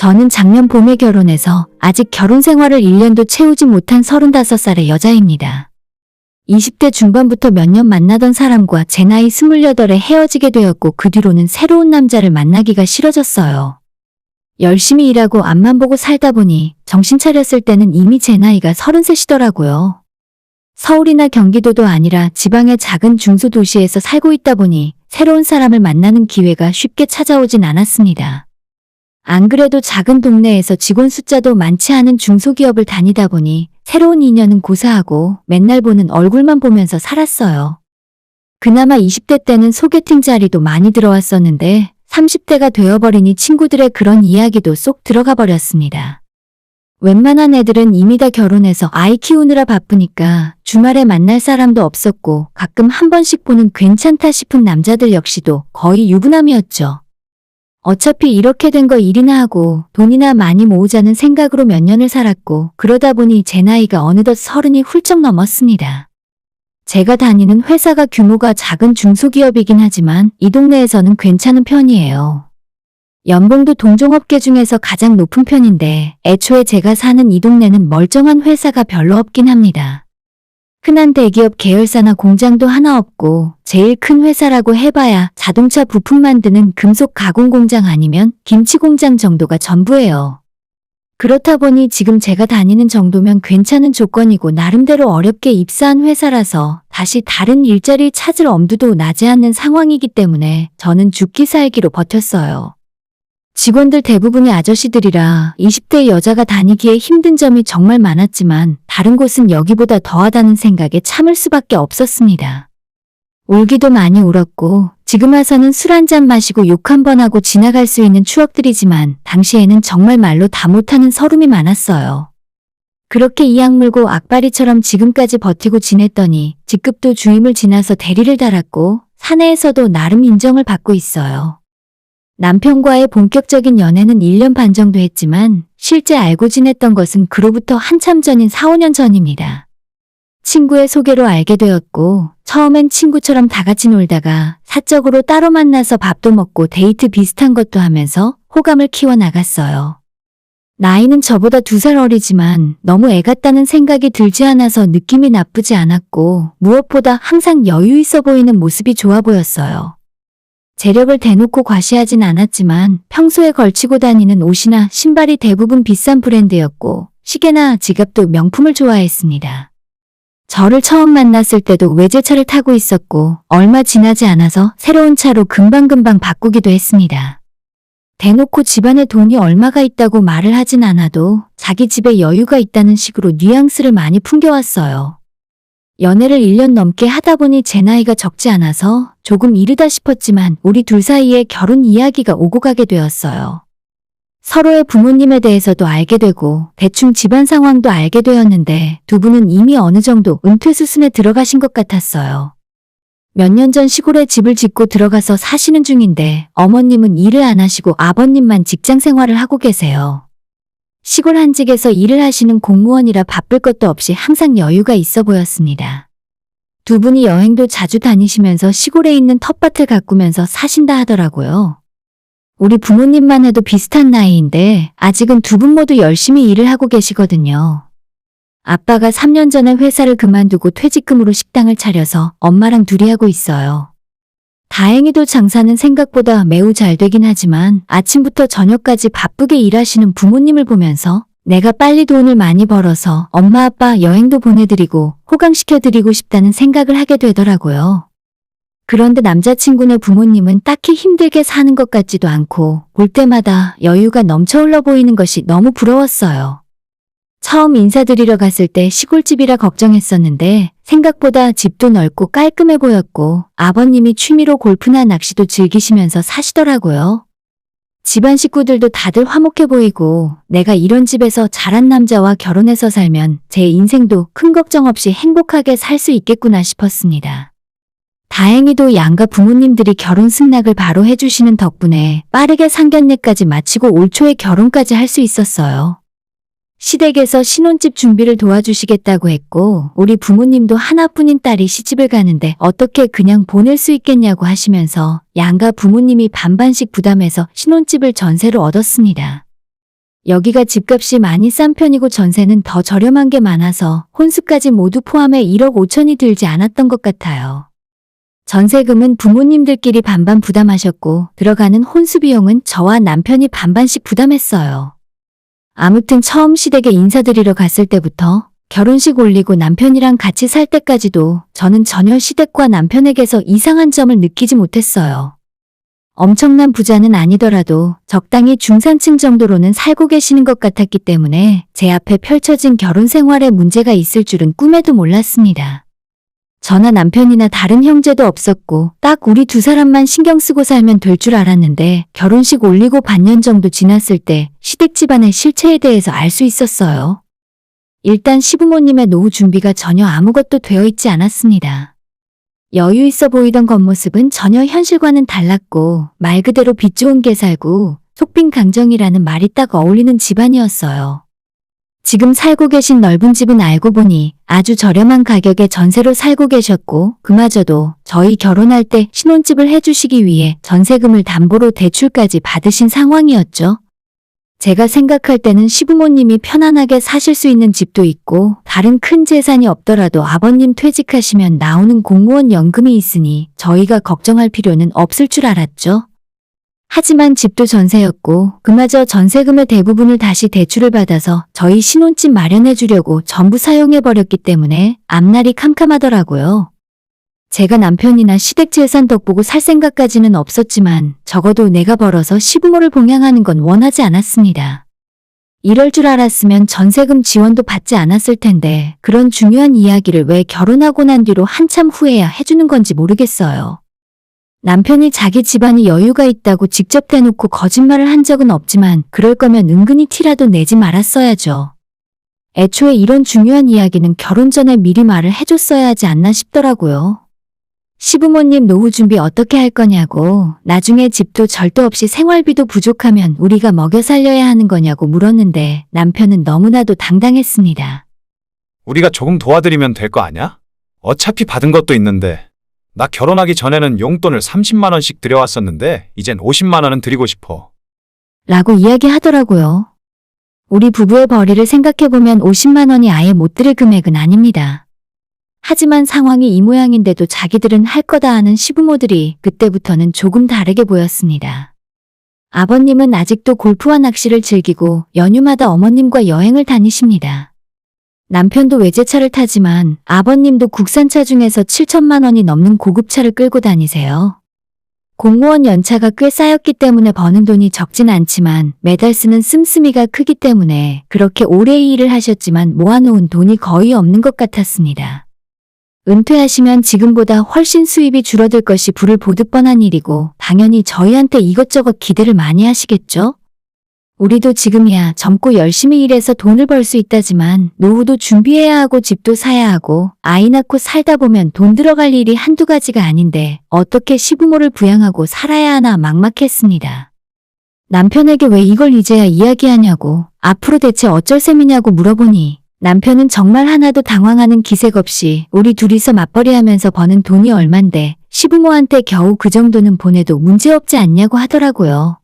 저는 작년 봄에 결혼해서 아직 결혼 생활을 1년도 채우지 못한 35살의 여자입니다. 20대 중반부터 몇 년 만나던 사람과 제 나이 28에 헤어지게 되었고 그 뒤로는 새로운 남자를 만나기가 싫어졌어요. 열심히 일하고 앞만 보고 살다 보니 정신 차렸을 때는 이미 제 나이가 33이더라고요. 서울이나 경기도도 아니라 지방의 작은 중소도시에서 살고 있다 보니 새로운 사람을 만나는 기회가 쉽게 찾아오진 않았습니다. 안 그래도 작은 동네에서 직원 숫자도 많지 않은 중소기업을 다니다 보니 새로운 인연은 고사하고 맨날 보는 얼굴만 보면서 살았어요. 그나마 20대 때는 소개팅 자리도 많이 들어왔었는데 30대가 되어버리니 친구들의 그런 이야기도 쏙 들어가 버렸습니다. 웬만한 애들은 이미 다 결혼해서 아이 키우느라 바쁘니까 주말에 만날 사람도 없었고 가끔 한 번씩 보는 괜찮다 싶은 남자들 역시도 거의 유부남이었죠. 어차피 이렇게 된 거 일이나 하고 돈이나 많이 모으자는 생각으로 몇 년을 살았고 그러다 보니 제 나이가 어느덧 30이 훌쩍 넘었습니다. 제가 다니는 회사가 규모가 작은 중소기업이긴 하지만 이 동네에서는 괜찮은 편이에요. 연봉도 동종업계 중에서 가장 높은 편인데 애초에 제가 사는 이 동네는 멀쩡한 회사가 별로 없긴 합니다. 흔한 대기업 계열사나 공장도 하나 없고 제일 큰 회사라고 해봐야 자동차 부품 만드는 금속 가공 공장 아니면 김치 공장 정도가 전부예요. 그렇다 보니 지금 제가 다니는 정도면 괜찮은 조건이고 나름대로 어렵게 입사한 회사라서 다시 다른 일자리를 찾을 엄두도 나지 않는 상황이기 때문에 저는 죽기 살기로 버텼어요. 직원들 대부분이 아저씨들이라 20대 여자가 다니기에 힘든 점이 정말 많았지만 다른 곳은 여기보다 더하다는 생각에 참을 수밖에 없었습니다. 울기도 많이 울었고 지금 와서는 술 한잔 마시고 욕 한 번 하고 지나갈 수 있는 추억들이지만 당시에는 정말 말로 다 못하는 서름이 많았어요. 그렇게 이악 물고 악바리처럼 지금까지 버티고 지냈더니 직급도 주임을 지나서 대리를 달았고 사내에서도 나름 인정을 받고 있어요. 남편과의 본격적인 연애는 1년 반 정도 했지만 실제 알고 지냈던 것은 그로부터 한참 전인 4, 5년 전입니다. 친구의 소개로 알게 되었고 처음엔 친구처럼 다 같이 놀다가 사적으로 따로 만나서 밥도 먹고 데이트 비슷한 것도 하면서 호감을 키워나갔어요. 나이는 저보다 2살 어리지만 너무 애 같다는 생각이 들지 않아서 느낌이 나쁘지 않았고 무엇보다 항상 여유 있어 보이는 모습이 좋아 보였어요. 재력을 대놓고 과시하진 않았지만 평소에 걸치고 다니는 옷이나 신발이 대부분 비싼 브랜드였고 시계나 지갑도 명품을 좋아했습니다. 저를 처음 만났을 때도 외제차를 타고 있었고 얼마 지나지 않아서 새로운 차로 금방금방 바꾸기도 했습니다. 대놓고 집안에 돈이 얼마가 있다고 말을 하진 않아도 자기 집에 여유가 있다는 식으로 뉘앙스를 많이 풍겨왔어요. 연애를 1년 넘게 하다 보니 제 나이가 적지 않아서 조금 이르다 싶었지만 우리 둘 사이에 결혼 이야기가 오고 가게 되었어요. 서로의 부모님에 대해서도 알게 되고 대충 집안 상황도 알게 되었는데 두 분은 이미 어느 정도 은퇴수순에 들어가신 것 같았어요. 몇 년 전 시골에 집을 짓고 들어가서 사시는 중인데 어머님은 일을 안 하시고 아버님만 직장 생활을 하고 계세요. 시골 한직에서 일을 하시는 공무원이라 바쁠 것도 없이 항상 여유가 있어 보였습니다. 두 분이 여행도 자주 다니시면서 시골에 있는 텃밭을 가꾸면서 사신다 하더라고요. 우리 부모님만 해도 비슷한 나이인데 아직은 두 분 모두 열심히 일을 하고 계시거든요. 아빠가 3년 전에 회사를 그만두고 퇴직금으로 식당을 차려서 엄마랑 둘이 하고 있어요. 다행히도 장사는 생각보다 매우 잘 되긴 하지만 아침부터 저녁까지 바쁘게 일하시는 부모님을 보면서 내가 빨리 돈을 많이 벌어서 엄마 아빠 여행도 보내드리고 호강시켜드리고 싶다는 생각을 하게 되더라고요. 그런데 남자친구네 부모님은 딱히 힘들게 사는 것 같지도 않고 볼 때마다 여유가 넘쳐 흘러 보이는 것이 너무 부러웠어요. 처음 인사드리러 갔을 때 시골집이라 걱정했었는데 생각보다 집도 넓고 깔끔해 보였고 아버님이 취미로 골프나 낚시도 즐기시면서 사시더라고요. 집안 식구들도 다들 화목해 보이고 내가 이런 집에서 자란 남자와 결혼해서 살면 제 인생도 큰 걱정 없이 행복하게 살 수 있겠구나 싶었습니다. 다행히도 양가 부모님들이 결혼 승낙을 바로 해주시는 덕분에 빠르게 상견례까지 마치고 올 초에 결혼까지 할 수 있었어요. 시댁에서 신혼집 준비를 도와주시겠다고 했고 우리 부모님도 하나뿐인 딸이 시집을 가는데 어떻게 그냥 보낼 수 있겠냐고 하시면서 양가 부모님이 반반씩 부담해서 신혼집을 전세로 얻었습니다. 여기가 집값이 많이 싼 편이고 전세는 더 저렴한 게 많아서 혼수까지 모두 포함해 1억 5천이 들지 않았던 것 같아요. 전세금은 부모님들끼리 반반 부담하셨고 들어가는 혼수 비용은 저와 남편이 반반씩 부담했어요. 아무튼 처음 시댁에 인사드리러 갔을 때부터 결혼식 올리고 남편이랑 같이 살 때까지도 저는 전혀 시댁과 남편에게서 이상한 점을 느끼지 못했어요. 엄청난 부자는 아니더라도 적당히 중산층 정도로는 살고 계시는 것 같았기 때문에 제 앞에 펼쳐진 결혼 생활에 문제가 있을 줄은 꿈에도 몰랐습니다. 저나 남편이나 다른 형제도 없었고 딱 우리 두 사람만 신경 쓰고 살면 될 줄 알았는데 결혼식 올리고 반년 정도 지났을 때 시댁 집안의 실체에 대해서 알 수 있었어요. 일단 시부모님의 노후 준비가 전혀 아무것도 되어 있지 않았습니다. 여유 있어 보이던 겉모습은 전혀 현실과는 달랐고 말 그대로 빚 좋은 게 살고 속빈 강정이라는 말이 딱 어울리는 집안이었어요. 지금 살고 계신 넓은 집은 알고 보니 아주 저렴한 가격에 전세로 살고 계셨고 그마저도 저희 결혼할 때 신혼집을 해주시기 위해 전세금을 담보로 대출까지 받으신 상황이었죠. 제가 생각할 때는 시부모님이 편안하게 사실 수 있는 집도 있고 다른 큰 재산이 없더라도 아버님 퇴직하시면 나오는 공무원 연금이 있으니 저희가 걱정할 필요는 없을 줄 알았죠. 하지만 집도 전세였고 그마저 전세금의 대부분을 다시 대출을 받아서 저희 신혼집 마련해 주려고 전부 사용해버렸기 때문에 앞날이 캄캄하더라고요. 제가 남편이나 시댁 재산 덕보고 살 생각까지는 없었지만 적어도 내가 벌어서 시부모를 봉양하는 건 원하지 않았습니다. 이럴 줄 알았으면 전세금 지원도 받지 않았을 텐데 그런 중요한 이야기를 왜 결혼하고 난 뒤로 한참 후에야 해주는 건지 모르겠어요. 남편이 자기 집안이 여유가 있다고 직접 대놓고 거짓말을 한 적은 없지만 그럴 거면 은근히 티라도 내지 말았어야죠. 애초에 이런 중요한 이야기는 결혼 전에 미리 말을 해줬어야 하지 않나 싶더라고요. 시부모님 노후 준비 어떻게 할 거냐고 나중에 집도 절도 없이 생활비도 부족하면 우리가 먹여 살려야 하는 거냐고 물었는데 남편은 너무나도 당당했습니다. 우리가 조금 도와드리면 될 거 아냐? 어차피 받은 것도 있는데. 나 결혼하기 전에는 용돈을 30만 원씩 들여왔었는데 이젠 50만 원은 드리고 싶어. 라고 이야기하더라고요. 우리 부부의 벌이를 생각해보면 50만 원이 아예 못 드릴 금액은 아닙니다. 하지만 상황이 이 모양인데도 자기들은 할 거다 하는 시부모들이 그때부터는 조금 다르게 보였습니다. 아버님은 아직도 골프와 낚시를 즐기고 연휴마다 어머님과 여행을 다니십니다. 남편도 외제차를 타지만 아버님도 국산차 중에서 7천만 원이 넘는 고급차를 끌고 다니세요. 공무원 연차가 꽤 쌓였기 때문에 버는 돈이 적진 않지만 매달 쓰는 씀씀이가 크기 때문에 그렇게 오래 일을 하셨지만 모아놓은 돈이 거의 없는 것 같았습니다. 은퇴하시면 지금보다 훨씬 수입이 줄어들 것이 불을 보듯 뻔한 일이고 당연히 저희한테 이것저것 기대를 많이 하시겠죠? 우리도 지금이야 젊고 열심히 일해서 돈을 벌 수 있다지만 노후도 준비해야 하고 집도 사야 하고 아이 낳고 살다 보면 돈 들어갈 일이 한두 가지가 아닌데 어떻게 시부모를 부양하고 살아야 하나 막막했습니다. 남편에게 왜 이걸 이제야 이야기하냐고 앞으로 대체 어쩔 셈이냐고 물어보니 남편은 정말 하나도 당황하는 기색 없이 우리 둘이서 맞벌이하면서 버는 돈이 얼만데 시부모한테 겨우 그 정도는 보내도 문제없지 않냐고 하더라고요.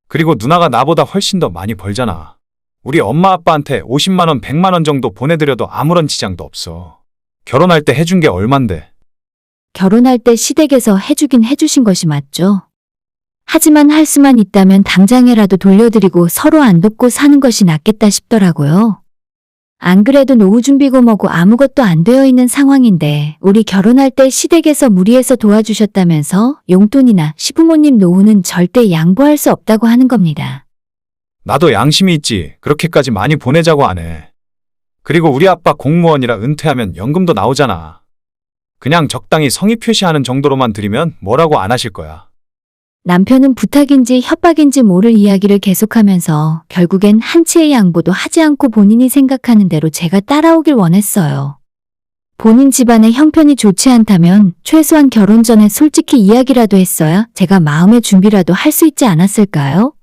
그리고 누나가 나보다 훨씬 더 많이 벌잖아. 우리 엄마 아빠한테 50만 원, 100만 원 정도 보내드려도 아무런 지장도 없어. 결혼할 때 해준 게 얼만데. 결혼할 때 시댁에서 해주긴 해주신 것이 맞죠. 하지만 할 수만 있다면 당장에라도 돌려드리고 서로 안 돕고 사는 것이 낫겠다 싶더라고요. 안 그래도 노후 준비고 뭐고 아무것도 안 되어 있는 상황인데 우리 결혼할 때 시댁에서 무리해서 도와주셨다면서 용돈이나 시부모님 노후는 절대 양보할 수 없다고 하는 겁니다. 나도 양심이 있지. 그렇게까지 많이 보내자고 안 해. 그리고 우리 아빠 공무원이라 은퇴하면 연금도 나오잖아. 그냥 적당히 성의 표시하는 정도로만 드리면 뭐라고 안 하실 거야. 남편은 부탁인지 협박인지 모를 이야기를 계속하면서 결국엔 한치의 양보도 하지 않고 본인이 생각하는 대로 제가 따라오길 원했어요. 본인 집안의 형편이 좋지 않다면 최소한 결혼 전에 솔직히 이야기라도 했어야 제가 마음의 준비라도 할 수 있지 않았을까요?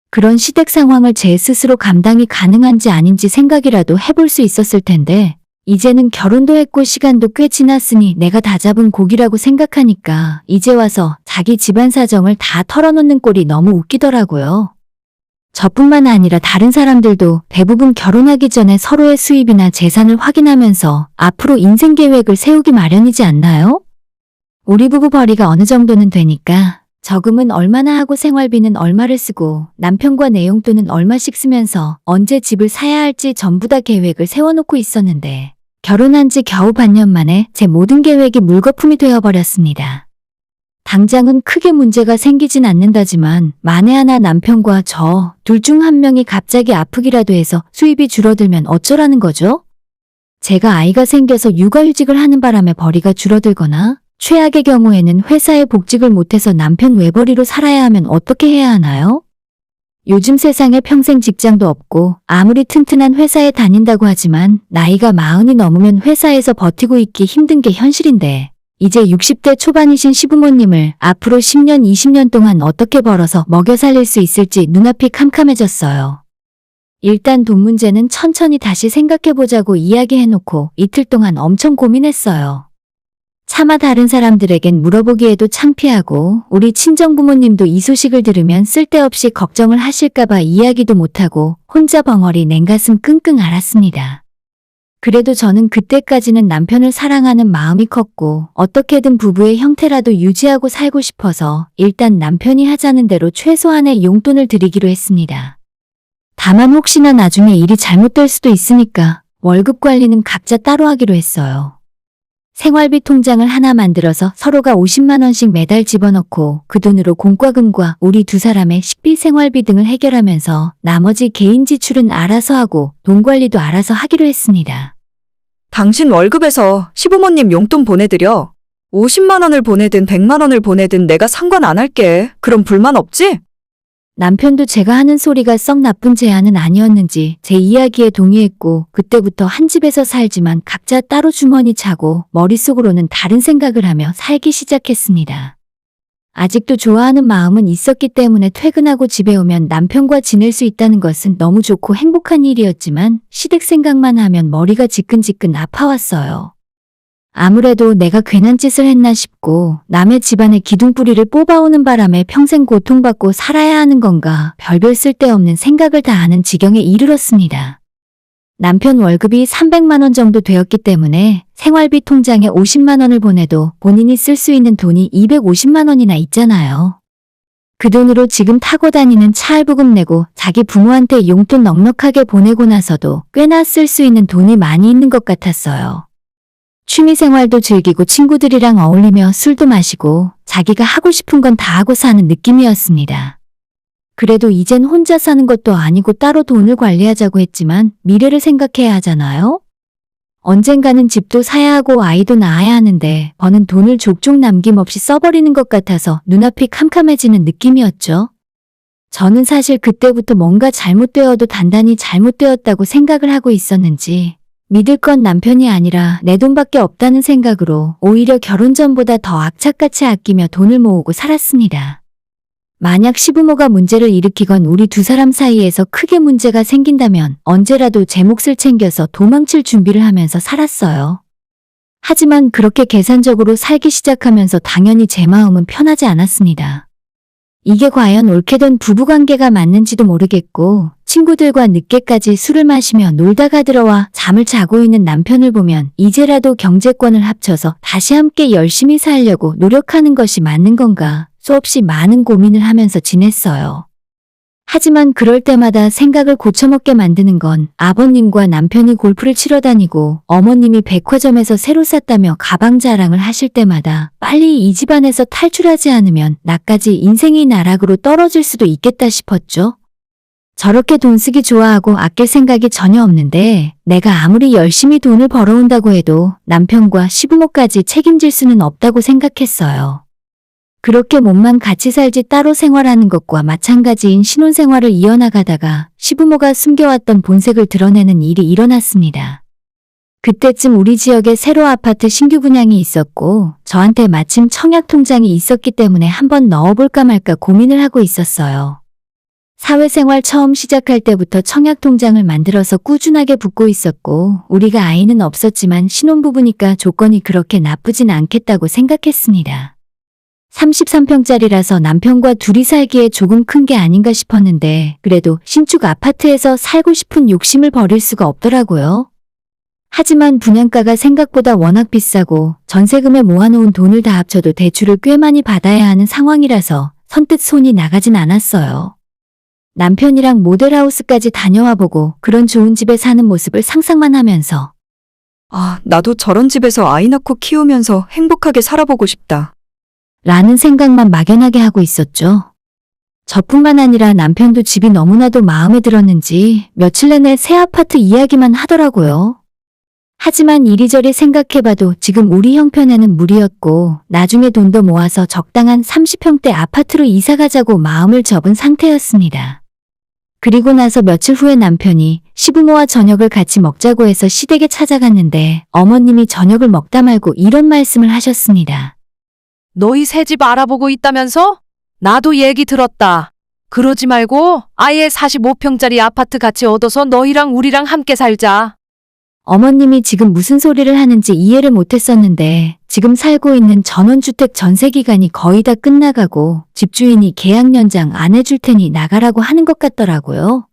그런 시댁 상황을 제 스스로 감당이 가능한지 아닌지 생각이라도 해볼 수 있었을 텐데 이제는 결혼도 했고 시간도 꽤 지났으니 내가 다 잡은 고기라고 생각하니까 이제 와서 자기 집안 사정을 다 털어놓는 꼴이 너무 웃기더라고요. 저뿐만 아니라 다른 사람들도 대부분 결혼하기 전에 서로의 수입이나 재산을 확인하면서 앞으로 인생 계획을 세우기 마련이지 않나요? 우리 부부 벌이가 어느 정도는 되니까 저금은 얼마나 하고 생활비는 얼마를 쓰고 남편과 내 용돈은 얼마씩 쓰면서 언제 집을 사야 할지 전부 다 계획을 세워놓고 있었는데 결혼한 지 겨우 반년 만에 제 모든 계획이 물거품이 되어버렸습니다. 당장은 크게 문제가 생기진 않는다지만 만에 하나 남편과 저 둘 중 한 명이 갑자기 아프기라도 해서 수입이 줄어들면 어쩌라는 거죠? 제가 아이가 생겨서 육아휴직을 하는 바람에 벌이가 줄어들거나 최악의 경우에는 회사에 복직을 못해서 남편 외벌이로 살아야 하면 어떻게 해야 하나요? 요즘 세상에 평생 직장도 없고 아무리 튼튼한 회사에 다닌다고 하지만 나이가 40이 넘으면 회사에서 버티고 있기 힘든 게 현실인데 이제 60대 초반이신 시부모님을 앞으로 10년, 20년 동안 어떻게 벌어서 먹여 살릴 수 있을지 눈앞이 캄캄해졌어요. 일단 돈 문제는 천천히 다시 생각해보자고 이야기해놓고 이틀 동안 엄청 고민했어요. 차마 다른 사람들에겐 물어보기에도 창피하고 우리 친정부모님도 이 소식을 들으면 쓸데없이 걱정을 하실까봐 이야기도 못하고 혼자 벙어리 냉가슴 끙끙 앓았습니다. 그래도 저는 그때까지는 남편을 사랑하는 마음이 컸고 어떻게든 부부의 형태라도 유지하고 살고 싶어서 일단 남편이 하자는 대로 최소한의 용돈을 드리기로 했습니다. 다만 혹시나 나중에 일이 잘못될 수도 있으니까 월급 관리는 각자 따로 하기로 했어요. 생활비 통장을 하나 만들어서 서로가 50만 원씩 매달 집어넣고 그 돈으로 공과금과 우리 두 사람의 식비, 생활비 등을 해결하면서 나머지 개인 지출은 알아서 하고 돈 관리도 알아서 하기로 했습니다. 당신 월급에서 시부모님 용돈 보내드려. 50만 원을 보내든 100만 원을 보내든 내가 상관 안 할게. 그럼 불만 없지? 남편도 제가 하는 소리가 썩 나쁜 제안은 아니었는지 제 이야기에 동의했고 그때부터 한 집에서 살지만 각자 따로 주머니 차고 머릿속으로는 다른 생각을 하며 살기 시작했습니다. 아직도 좋아하는 마음은 있었기 때문에 퇴근하고 집에 오면 남편과 지낼 수 있다는 것은 너무 좋고 행복한 일이었지만 시댁 생각만 하면 머리가 지끈지끈 아파왔어요. 아무래도 내가 괜한 짓을 했나 싶고 남의 집안의 기둥뿌리를 뽑아오는 바람에 평생 고통받고 살아야 하는 건가 별별 쓸데없는 생각을 다 하는 지경에 이르렀습니다. 남편 월급이 300만 원 정도 되었기 때문에 생활비 통장에 50만 원을 보내도 본인이 쓸 수 있는 돈이 250만 원이나 있잖아요. 그 돈으로 지금 타고 다니는 차 할부금 내고 자기 부모한테 용돈 넉넉하게 보내고 나서도 꽤나 쓸 수 있는 돈이 많이 있는 것 같았어요. 취미생활도 즐기고 친구들이랑 어울리며 술도 마시고 자기가 하고 싶은 건 다 하고 사는 느낌이었습니다. 그래도 이젠 혼자 사는 것도 아니고 따로 돈을 관리하자고 했지만 미래를 생각해야 하잖아요? 언젠가는 집도 사야 하고 아이도 낳아야 하는데 버는 돈을 족족 남김없이 써버리는 것 같아서 눈앞이 캄캄해지는 느낌이었죠. 저는 사실 그때부터 뭔가 잘못되어도 단단히 잘못되었다고 생각을 하고 있었는지 믿을 건 남편이 아니라 내 돈밖에 없다는 생각으로 오히려 결혼 전보다 더 악착같이 아끼며 돈을 모으고 살았습니다. 만약 시부모가 문제를 일으키건 우리 두 사람 사이에서 크게 문제가 생긴다면 언제라도 제 몫을 챙겨서 도망칠 준비를 하면서 살았어요. 하지만 그렇게 계산적으로 살기 시작하면서 당연히 제 마음은 편하지 않았습니다. 이게 과연 옳게된 부부관계가 맞는지도 모르겠고 친구들과 늦게까지 술을 마시며 놀다가 들어와 잠을 자고 있는 남편을 보면 이제라도 경제권을 합쳐서 다시 함께 열심히 살려고 노력하는 것이 맞는 건가 수없이 많은 고민을 하면서 지냈어요. 하지만 그럴 때마다 생각을 고쳐먹게 만드는 건 아버님과 남편이 골프를 치러 다니고 어머님이 백화점에서 새로 샀다며 가방 자랑을 하실 때마다 빨리 이 집안에서 탈출하지 않으면 나까지 인생이 나락으로 떨어질 수도 있겠다 싶었죠. 저렇게 돈 쓰기 좋아하고 아낄 생각이 전혀 없는데 내가 아무리 열심히 돈을 벌어온다고 해도 남편과 시부모까지 책임질 수는 없다고 생각했어요. 그렇게 몸만 같이 살지 따로 생활하는 것과 마찬가지인 신혼생활을 이어나가다가 시부모가 숨겨왔던 본색을 드러내는 일이 일어났습니다. 그때쯤 우리 지역에 새로 아파트 신규 분양이 있었고 저한테 마침 청약 통장이 있었기 때문에 한번 넣어볼까 말까 고민을 하고 있었어요. 사회생활 처음 시작할 때부터 청약 통장을 만들어서 꾸준하게 붓고 있었고 우리가 아이는 없었지만 신혼부부니까 조건이 그렇게 나쁘진 않겠다고 생각했습니다. 33평짜리라서 남편과 둘이 살기에 조금 큰 게 아닌가 싶었는데 그래도 신축 아파트에서 살고 싶은 욕심을 버릴 수가 없더라고요. 하지만 분양가가 생각보다 워낙 비싸고 전세금에 모아놓은 돈을 다 합쳐도 대출을 꽤 많이 받아야 하는 상황이라서 선뜻 손이 나가진 않았어요. 남편이랑 모델하우스까지 다녀와 보고 그런 좋은 집에 사는 모습을 상상만 하면서 아, 나도 저런 집에서 아이 낳고 키우면서 행복하게 살아보고 싶다. 라는 생각만 막연하게 하고 있었죠. 저뿐만 아니라 남편도 집이 너무나도 마음에 들었는지 며칠 내내 새 아파트 이야기만 하더라고요. 하지만 이리저리 생각해봐도 지금 우리 형편에는 무리였고 나중에 돈 더 모아서 적당한 30평대 아파트로 이사가자고 마음을 접은 상태였습니다. 그리고 나서 며칠 후에 남편이 시부모와 저녁을 같이 먹자고 해서 시댁에 찾아갔는데 어머님이 저녁을 먹다 말고 이런 말씀을 하셨습니다. 너희 새 집 알아보고 있다면서? 나도 얘기 들었다. 그러지 말고 아예 45평짜리 아파트 같이 얻어서 너희랑 우리랑 함께 살자. 어머님이 지금 무슨 소리를 하는지 이해를 못했었는데 지금 살고 있는 전원주택 전세기간이 거의 다 끝나가고 집주인이 계약 연장 안 해줄 테니 나가라고 하는 것 같더라고요.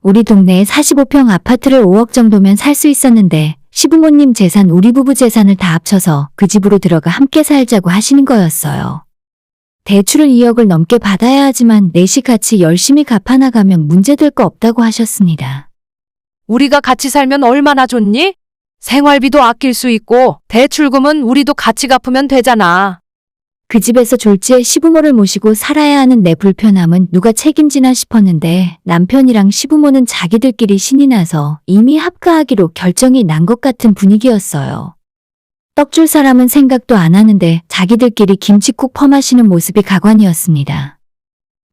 우리 동네에 45평 아파트를 5억 정도면 살 수 있었는데 시부모님 재산 우리 부부 재산을 다 합쳐서 그 집으로 들어가 함께 살자고 하시는 거였어요. 대출을 2억을 넘게 받아야 하지만 넷이 같이 열심히 갚아나가면 문제될 거 없다고 하셨습니다. 우리가 같이 살면 얼마나 좋니? 생활비도 아낄 수 있고 대출금은 우리도 같이 갚으면 되잖아. 그 집에서 졸지에 시부모를 모시고 살아야 하는 내 불편함은 누가 책임지나 싶었는데 남편이랑 시부모는 자기들끼리 신이 나서 이미 합가하기로 결정이 난 것 같은 분위기였어요. 떡줄 사람은 생각도 안 하는데 자기들끼리 김치국 퍼마시는 모습이 가관이었습니다.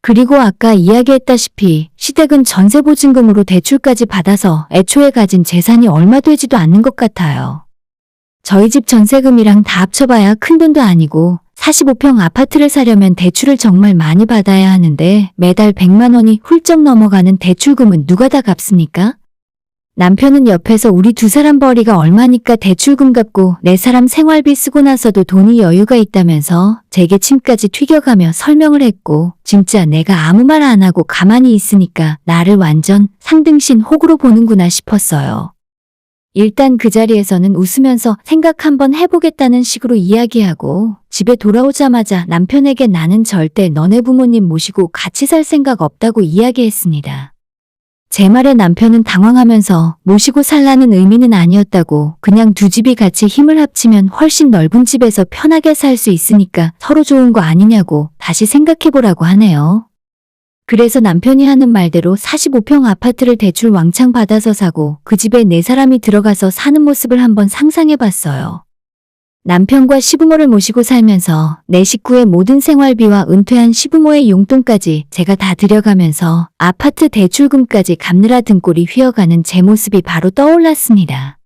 그리고 아까 이야기했다시피 시댁은 전세보증금으로 대출까지 받아서 애초에 가진 재산이 얼마 되지도 않는 것 같아요. 저희 집 전세금이랑 다 합쳐봐야 큰돈도 아니고 45평 아파트를 사려면 대출을 정말 많이 받아야 하는데 매달 100만 원이 훌쩍 넘어가는 대출금은 누가 다 갚습니까? 남편은 옆에서 우리 두 사람 벌이가 얼마니까 대출금 갚고 네 사람 생활비 쓰고 나서도 돈이 여유가 있다면서 제게 침까지 튀겨가며 설명을 했고 진짜 내가 아무 말 안 하고 가만히 있으니까 나를 완전 상등신 호구로 보는구나 싶었어요. 일단 그 자리에서는 웃으면서 생각 한번 해보겠다는 식으로 이야기하고 집에 돌아오자마자 남편에게 나는 절대 너네 부모님 모시고 같이 살 생각 없다고 이야기했습니다. 제 말에 남편은 당황하면서 모시고 살라는 의미는 아니었다고 그냥 두 집이 같이 힘을 합치면 훨씬 넓은 집에서 편하게 살 수 있으니까 서로 좋은 거 아니냐고 다시 생각해보라고 하네요. 그래서 남편이 하는 말대로 45평 아파트를 대출 왕창 받아서 사고 그 집에 네 사람이 들어가서 사는 모습을 한번 상상해봤어요. 남편과 시부모를 모시고 살면서 내 식구의 모든 생활비와 은퇴한 시부모의 용돈까지 제가 다 들여가면서 아파트 대출금까지 갚느라 등골이 휘어가는 제 모습이 바로 떠올랐습니다.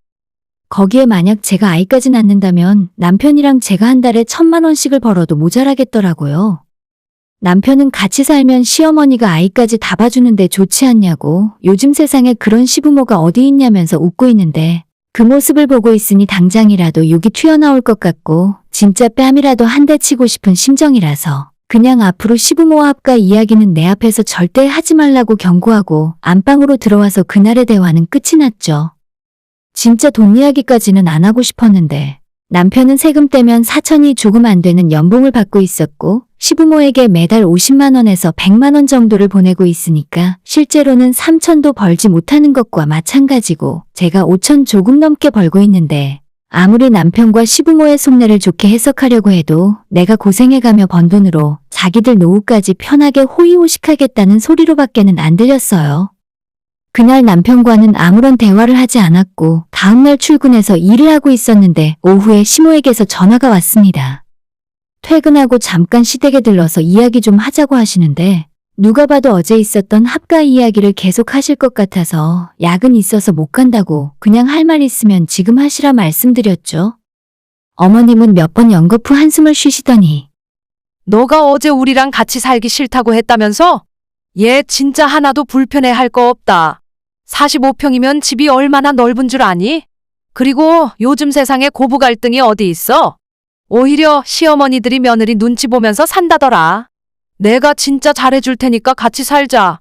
거기에 만약 제가 아이까지 낳는다면 남편이랑 제가 한 달에 1,000만 원씩을 벌어도 모자라겠더라고요. 남편은 같이 살면 시어머니가 아이까지 다 봐주는데 좋지 않냐고 요즘 세상에 그런 시부모가 어디 있냐면서 웃고 있는데 그 모습을 보고 있으니 당장이라도 욕이 튀어나올 것 같고 진짜 뺨이라도 한 대 치고 싶은 심정이라서 그냥 앞으로 시부모와 합가 이야기는 내 앞에서 절대 하지 말라고 경고하고 안방으로 들어와서 그날의 대화는 끝이 났죠. 진짜 돈 이야기까지는 안 하고 싶었는데 남편은 세금 떼면 4천이 조금 안 되는 연봉을 받고 있었고 시부모에게 매달 50만 원에서 100만 원 정도를 보내고 있으니까 실제로는 3천도 벌지 못하는 것과 마찬가지고 제가 5천 조금 넘게 벌고 있는데 아무리 남편과 시부모의 속내를 좋게 해석하려고 해도 내가 고생해가며 번 돈으로 자기들 노후까지 편하게 호의호식하겠다는 소리로밖에는 안 들렸어요. 그날 남편과는 아무런 대화를 하지 않았고 다음날 출근해서 일을 하고 있었는데 오후에 시모에게서 전화가 왔습니다. 퇴근하고 잠깐 시댁에 들러서 이야기 좀 하자고 하시는데 누가 봐도 어제 있었던 합가 이야기를 계속 하실 것 같아서 야근 있어서 못 간다고 그냥 할 말 있으면 지금 하시라 말씀드렸죠. 어머님은 몇 번 연거푸 한숨을 쉬시더니 너가 어제 우리랑 같이 살기 싫다고 했다면서? 얘 진짜 하나도 불편해할 거 없다. 45평이면 집이 얼마나 넓은 줄 아니? 그리고 요즘 세상에 고부 갈등이 어디 있어? 오히려 시어머니들이 며느리 눈치 보면서 산다더라. 내가 진짜 잘해줄 테니까 같이 살자.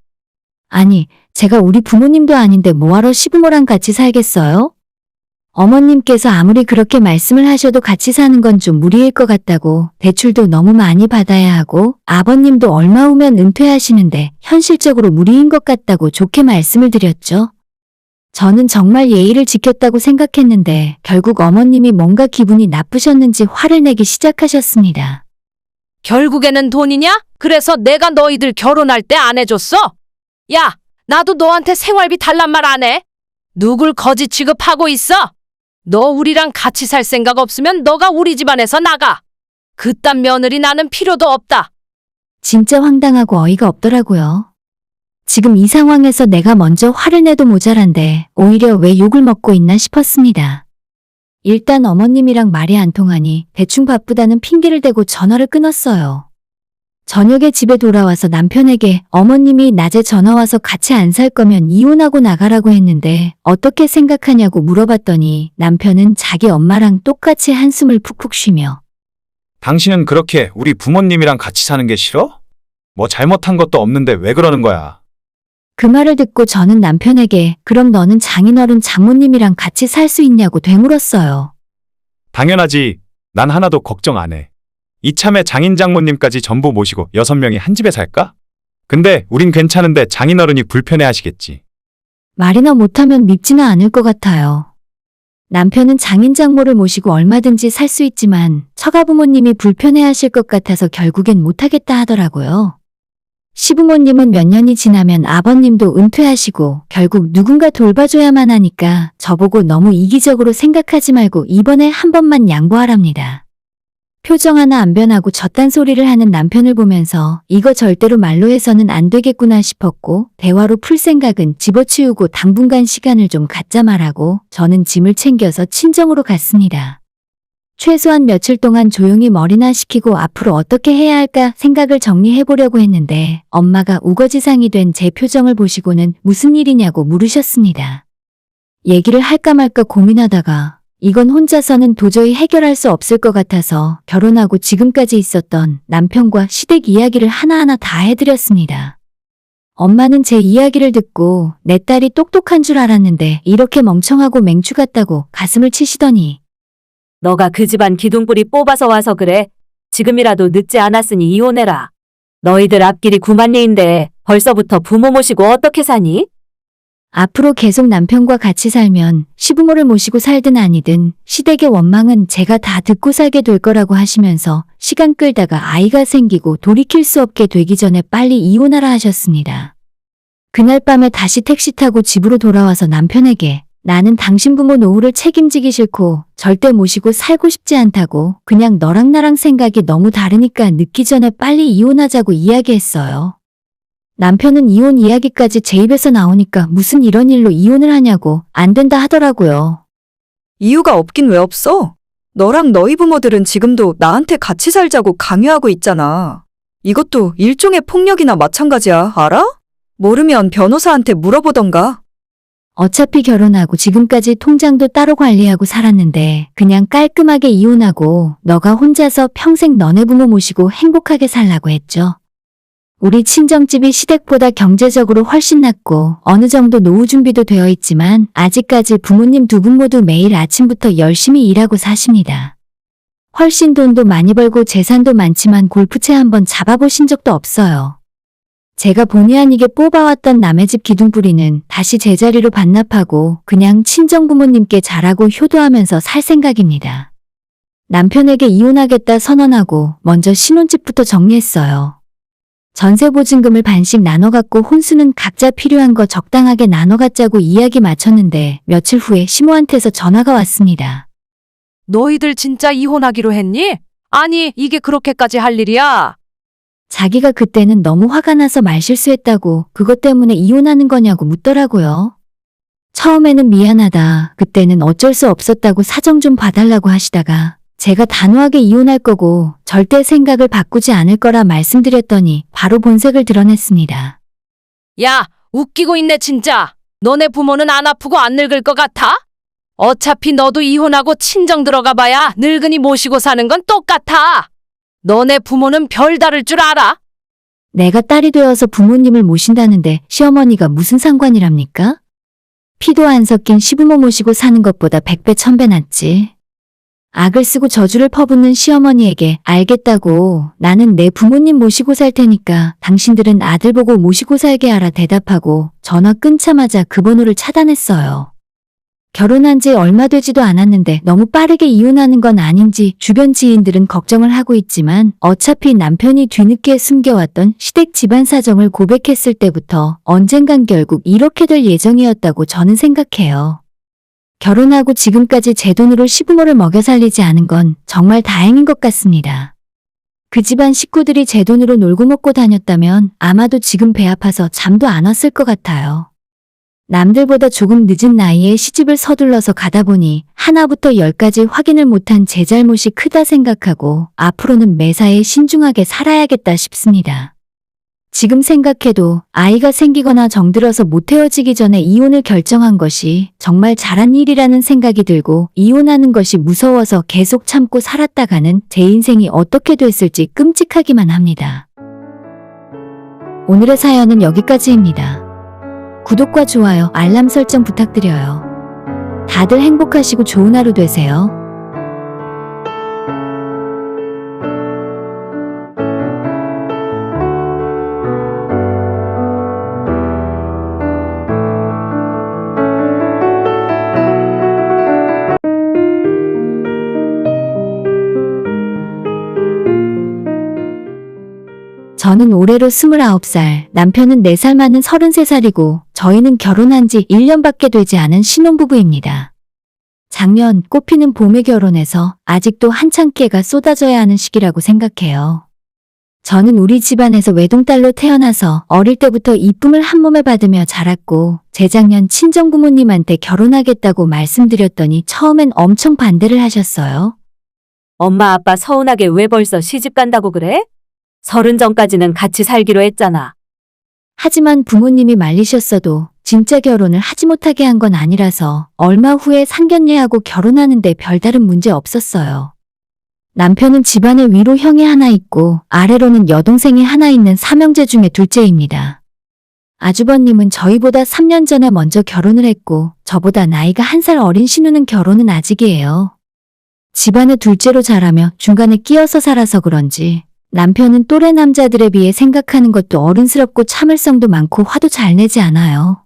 아니, 제가 우리 부모님도 아닌데 뭐하러 시부모랑 같이 살겠어요? 어머님께서 아무리 그렇게 말씀을 하셔도 같이 사는 건 좀 무리일 것 같다고, 대출도 너무 많이 받아야 하고 아버님도 얼마 후면 은퇴하시는데 현실적으로 무리인 것 같다고 좋게 말씀을 드렸죠. 저는 정말 예의를 지켰다고 생각했는데 결국 어머님이 뭔가 기분이 나쁘셨는지 화를 내기 시작하셨습니다. 결국에는 돈이냐? 그래서 내가 너희들 결혼할 때 안 해줬어? 야, 나도 너한테 생활비 달란 말 안 해? 누굴 거지 취급하고 있어? 너 우리랑 같이 살 생각 없으면 너가 우리 집안에서 나가. 그딴 며느리 나는 필요도 없다. 진짜 황당하고 어이가 없더라고요. 지금 이 상황에서 내가 먼저 화를 내도 모자란데 오히려 왜 욕을 먹고 있나 싶었습니다. 일단 어머님이랑 말이 안 통하니 대충 바쁘다는 핑계를 대고 전화를 끊었어요. 저녁에 집에 돌아와서 남편에게 어머님이 낮에 전화 와서 같이 안 살 거면 이혼하고 나가라고 했는데 어떻게 생각하냐고 물어봤더니 남편은 자기 엄마랑 똑같이 한숨을 푹푹 쉬며 당신은 그렇게 우리 부모님이랑 같이 사는 게 싫어? 뭐 잘못한 것도 없는데 왜 그러는 거야? 그 말을 듣고 저는 남편에게 그럼 너는 장인어른 장모님이랑 같이 살 수 있냐고 되물었어요. 당연하지. 난 하나도 걱정 안 해. 이참에 장인 장모님까지 전부 모시고 6명이 한 집에 살까? 근데 우린 괜찮은데 장인어른이 불편해 하시겠지. 말이나 못하면 밉지는 않을 것 같아요. 남편은 장인 장모를 모시고 얼마든지 살 수 있지만 처가부모님이 불편해 하실 것 같아서 결국엔 못하겠다 하더라고요. 시부모님은 몇 년이 지나면 아버님도 은퇴하시고 결국 누군가 돌봐줘야만 하니까 저보고 너무 이기적으로 생각하지 말고 이번에 한 번만 양보하랍니다. 표정 하나 안 변하고 저딴 소리를 하는 남편을 보면서 이거 절대로 말로 해서는 안 되겠구나 싶었고 대화로 풀 생각은 집어치우고 당분간 시간을 좀 갖자 말하고 저는 짐을 챙겨서 친정으로 갔습니다. 최소한 며칠 동안 조용히 머리나 식히고 앞으로 어떻게 해야 할까 생각을 정리해보려고 했는데 엄마가 우거지상이 된 제 표정을 보시고는 무슨 일이냐고 물으셨습니다. 얘기를 할까 말까 고민하다가 이건 혼자서는 도저히 해결할 수 없을 것 같아서 결혼하고 지금까지 있었던 남편과 시댁 이야기를 하나하나 다 해드렸습니다. 엄마는 제 이야기를 듣고 내 딸이 똑똑한 줄 알았는데 이렇게 멍청하고 맹추 같다고 가슴을 치시더니 너가 그 집안 기둥뿌리 뽑아서 와서 그래. 지금이라도 늦지 않았으니 이혼해라. 너희들 앞길이 구만리인데 벌써부터 부모 모시고 어떻게 사니? 앞으로 계속 남편과 같이 살면 시부모를 모시고 살든 아니든 시댁의 원망은 제가 다 듣고 살게 될 거라고 하시면서 시간 끌다가 아이가 생기고 돌이킬 수 없게 되기 전에 빨리 이혼하라 하셨습니다. 그날 밤에 다시 택시 타고 집으로 돌아와서 남편에게 나는 당신 부모 노후를 책임지기 싫고 절대 모시고 살고 싶지 않다고 그냥 너랑 나랑 생각이 너무 다르니까 늦기 전에 빨리 이혼하자고 이야기했어요. 남편은 이혼 이야기까지 제 입에서 나오니까 무슨 이런 일로 이혼을 하냐고 안 된다 하더라고요. 이유가 없긴 왜 없어? 너랑 너희 부모들은 지금도 나한테 같이 살자고 강요하고 있잖아. 이것도 일종의 폭력이나 마찬가지야, 알아? 모르면 변호사한테 물어보던가. 어차피 결혼하고 지금까지 통장도 따로 관리하고 살았는데 그냥 깔끔하게 이혼하고 너가 혼자서 평생 너네 부모 모시고 행복하게 살라고 했죠. 우리 친정집이 시댁보다 경제적으로 훨씬 낫고 어느 정도 노후 준비도 되어 있지만 아직까지 부모님 두 분 모두 매일 아침부터 열심히 일하고 사십니다. 훨씬 돈도 많이 벌고 재산도 많지만 골프채 한번 잡아보신 적도 없어요. 제가 본의 아니게 뽑아왔던 남의 집 기둥뿌리는 다시 제자리로 반납하고 그냥 친정부모님께 잘하고 효도하면서 살 생각입니다. 남편에게 이혼하겠다 선언하고 먼저 신혼집부터 정리했어요. 전세보증금을 반씩 나눠 갖고 혼수는 각자 필요한 거 적당하게 나눠 갖자고 이야기 마쳤는데 며칠 후에 시모한테서 전화가 왔습니다. 너희들 진짜 이혼하기로 했니? 아니, 이게 그렇게까지 할 일이야? 자기가 그때는 너무 화가 나서 말실수했다고 그것 때문에 이혼하는 거냐고 묻더라고요. 처음에는 미안하다, 그때는 어쩔 수 없었다고 사정 좀 봐달라고 하시다가 제가 단호하게 이혼할 거고 절대 생각을 바꾸지 않을 거라 말씀드렸더니 바로 본색을 드러냈습니다. 야, 웃기고 있네 진짜. 너네 부모는 안 아프고 안 늙을 것 같아? 어차피 너도 이혼하고 친정 들어가 봐야 늙은이 모시고 사는 건 똑같아. 너네 부모는 별다를 줄 알아? 내가 딸이 되어서 부모님을 모신다는데 시어머니가 무슨 상관이랍니까? 피도 안 섞인 시부모 모시고 사는 것보다 100배 1000배 낫지. 악을 쓰고 저주를 퍼붓는 시어머니에게 알겠다고 나는 내 부모님 모시고 살 테니까 당신들은 아들 보고 모시고 살게 하라 대답하고 전화 끊자마자 그 번호를 차단했어요. 결혼한 지 얼마 되지도 않았는데 너무 빠르게 이혼하는 건 아닌지 주변 지인들은 걱정을 하고 있지만 어차피 남편이 뒤늦게 숨겨왔던 시댁 집안 사정을 고백했을 때부터 언젠간 결국 이렇게 될 예정이었다고 저는 생각해요. 결혼하고 지금까지 제 돈으로 시부모를 먹여 살리지 않은 건 정말 다행인 것 같습니다. 그 집안 식구들이 제 돈으로 놀고 먹고 다녔다면 아마도 지금 배 아파서 잠도 안 왔을 것 같아요. 남들보다 조금 늦은 나이에 시집을 서둘러서 가다 보니 하나부터 10까지 확인을 못한 제 잘못이 크다 생각하고 앞으로는 매사에 신중하게 살아야겠다 싶습니다. 지금 생각해도 아이가 생기거나 정들어서 못 헤어지기 전에 이혼을 결정한 것이 정말 잘한 일이라는 생각이 들고 이혼하는 것이 무서워서 계속 참고 살았다가는 제 인생이 어떻게 됐을지 끔찍하기만 합니다. 오늘의 사연은 여기까지입니다. 구독과 좋아요, 알람 설정 부탁드려요. 다들 행복하시고 좋은 하루 되세요. 저는 올해로 29살, 남편은 4살 많은 33살이고 저희는 결혼한 지 1년밖에 되지 않은 신혼부부입니다. 작년 꽃피는 봄에 결혼해서 아직도 한창 깨가 쏟아져야 하는 시기라고 생각해요. 저는 우리 집안에서 외동딸로 태어나서 어릴 때부터 이쁨을 한몸에 받으며 자랐고 재작년 친정부모님한테 결혼하겠다고 말씀드렸더니 처음엔 엄청 반대를 하셨어요. 엄마 아빠 서운하게 왜 벌써 시집 간다고 그래? 30 전까지는 같이 살기로 했잖아. 하지만 부모님이 말리셨어도 진짜 결혼을 하지 못하게 한 건 아니라서 얼마 후에 상견례하고 결혼하는데 별다른 문제 없었어요. 남편은 집안에 위로 형이 하나 있고 아래로는 여동생이 하나 있는 삼형제 중에 둘째입니다. 아주버님은 저희보다 3년 전에 먼저 결혼을 했고 저보다 나이가 1살 어린 신우는 결혼은 아직이에요. 집안의 둘째로 자라며 중간에 끼어서 살아서 그런지 남편은 또래 남자들에 비해 생각하는 것도 어른스럽고 참을성도 많고 화도 잘 내지 않아요.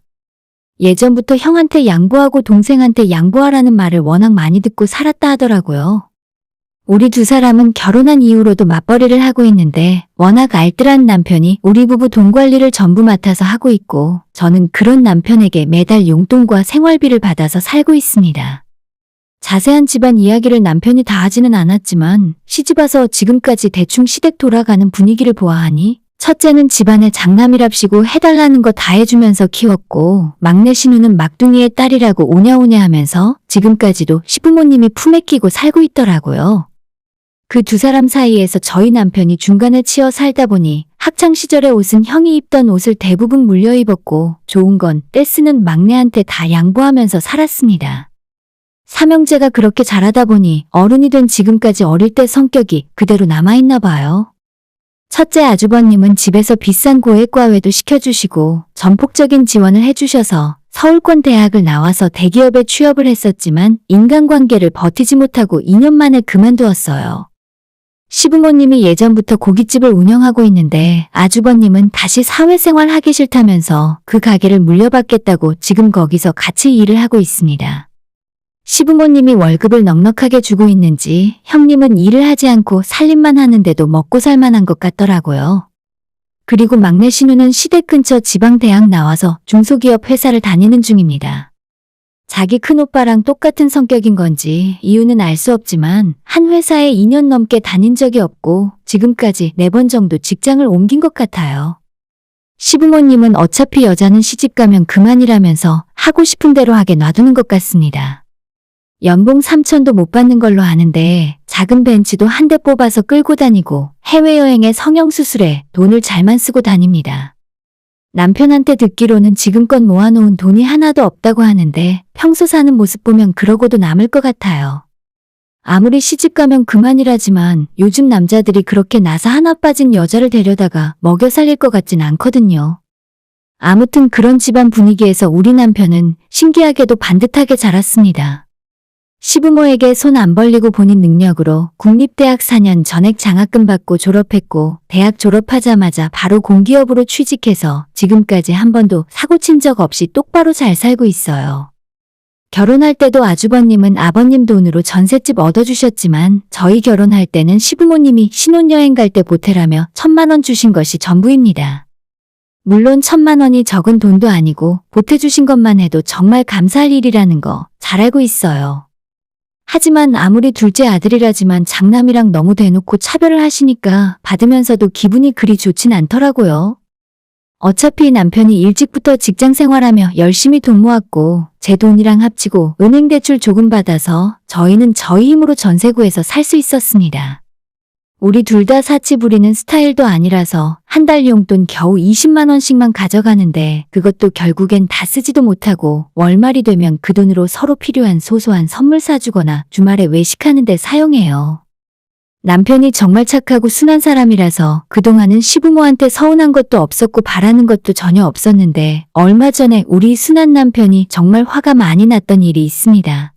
예전부터 형한테 양보하고 동생한테 양보하라는 말을 워낙 많이 듣고 살았다 하더라고요. 우리 두 사람은 결혼한 이후로도 맞벌이를 하고 있는데 워낙 알뜰한 남편이 우리 부부 돈 관리를 전부 맡아서 하고 있고 저는 그런 남편에게 매달 용돈과 생활비를 받아서 살고 있습니다. 자세한 집안 이야기를 남편이 다 하지는 않았지만 시집와서 지금까지 대충 시댁 돌아가는 분위기를 보아하니 첫째는 집안의 장남이랍시고 해달라는 거 다 해주면서 키웠고 막내 신우는 막둥이의 딸이라고 오냐오냐 하면서 지금까지도 시부모님이 품에 끼고 살고 있더라고요. 그 두 사람 사이에서 저희 남편이 중간에 치여 살다 보니 학창시절의 옷은 형이 입던 옷을 대부분 물려 입었고 좋은 건 떼쓰는 막내한테 다 양보하면서 살았습니다. 삼형제가 그렇게 자라다 보니 어른이 된 지금까지 어릴 때 성격이 그대로 남아있나 봐요. 첫째 아주버님은 집에서 비싼 고액과외도 시켜주시고 전폭적인 지원을 해주셔서 서울권 대학을 나와서 대기업에 취업을 했었지만 인간관계를 버티지 못하고 2년 만에 그만두었어요. 시부모님이 예전부터 고깃집을 운영하고 있는데 아주버님은 다시 사회생활 하기 싫다면서 그 가게를 물려받겠다고 지금 거기서 같이 일을 하고 있습니다. 시부모님이 월급을 넉넉하게 주고 있는지 형님은 일을 하지 않고 살림만 하는데도 먹고 살만한 것 같더라고요. 그리고 막내 신우는 시댁 근처 지방대학 나와서 중소기업 회사를 다니는 중입니다. 자기 큰오빠랑 똑같은 성격인 건지 이유는 알 수 없지만 한 회사에 2년 넘게 다닌 적이 없고 지금까지 4번 정도 직장을 옮긴 것 같아요. 시부모님은 어차피 여자는 시집 가면 그만이라면서 하고 싶은 대로 하게 놔두는 것 같습니다. 연봉 3천도 못 받는 걸로 아는데 작은 벤츠도 한 대 뽑아서 끌고 다니고 해외여행에 성형수술에 돈을 잘만 쓰고 다닙니다. 남편한테 듣기로는 지금껏 모아놓은 돈이 하나도 없다고 하는데 평소 사는 모습 보면 그러고도 남을 것 같아요. 아무리 시집가면 그만이라지만 요즘 남자들이 그렇게 나사 하나 빠진 여자를 데려다가 먹여 살릴 것 같진 않거든요. 아무튼 그런 집안 분위기에서 우리 남편은 신기하게도 반듯하게 자랐습니다. 시부모에게 손 안 벌리고 본인 능력으로 국립대학 4년 전액 장학금 받고 졸업했고 대학 졸업하자마자 바로 공기업으로 취직해서 지금까지 한 번도 사고 친 적 없이 똑바로 잘 살고 있어요. 결혼할 때도 아주버님은 아버님 돈으로 전셋집 얻어주셨지만 저희 결혼할 때는 시부모님이 신혼여행 갈 때 보태라며 1,000만 원 주신 것이 전부입니다. 물론 1,000만 원이 적은 돈도 아니고 보태주신 것만 해도 정말 감사할 일이라는 거 잘 알고 있어요. 하지만 아무리 둘째 아들이라지만 장남이랑 너무 대놓고 차별을 하시니까 받으면서도 기분이 그리 좋진 않더라고요. 어차피 남편이 일찍부터 직장 생활하며 열심히 돈 모았고 제 돈이랑 합치고 은행 대출 조금 받아서 저희는 저희 힘으로 전세 구해서 살 수 있었습니다. 우리 둘 다 사치 부리는 스타일도 아니라서 한 달 용돈 겨우 20만 원씩만 가져가는데 그것도 결국엔 다 쓰지도 못하고 월말이 되면 그 돈으로 서로 필요한 소소한 선물 사주거나 주말에 외식하는 데 사용해요. 남편이 정말 착하고 순한 사람이라서 그동안은 시부모한테 서운한 것도 없었고 바라는 것도 전혀 없었는데 얼마 전에 우리 순한 남편이 정말 화가 많이 났던 일이 있습니다.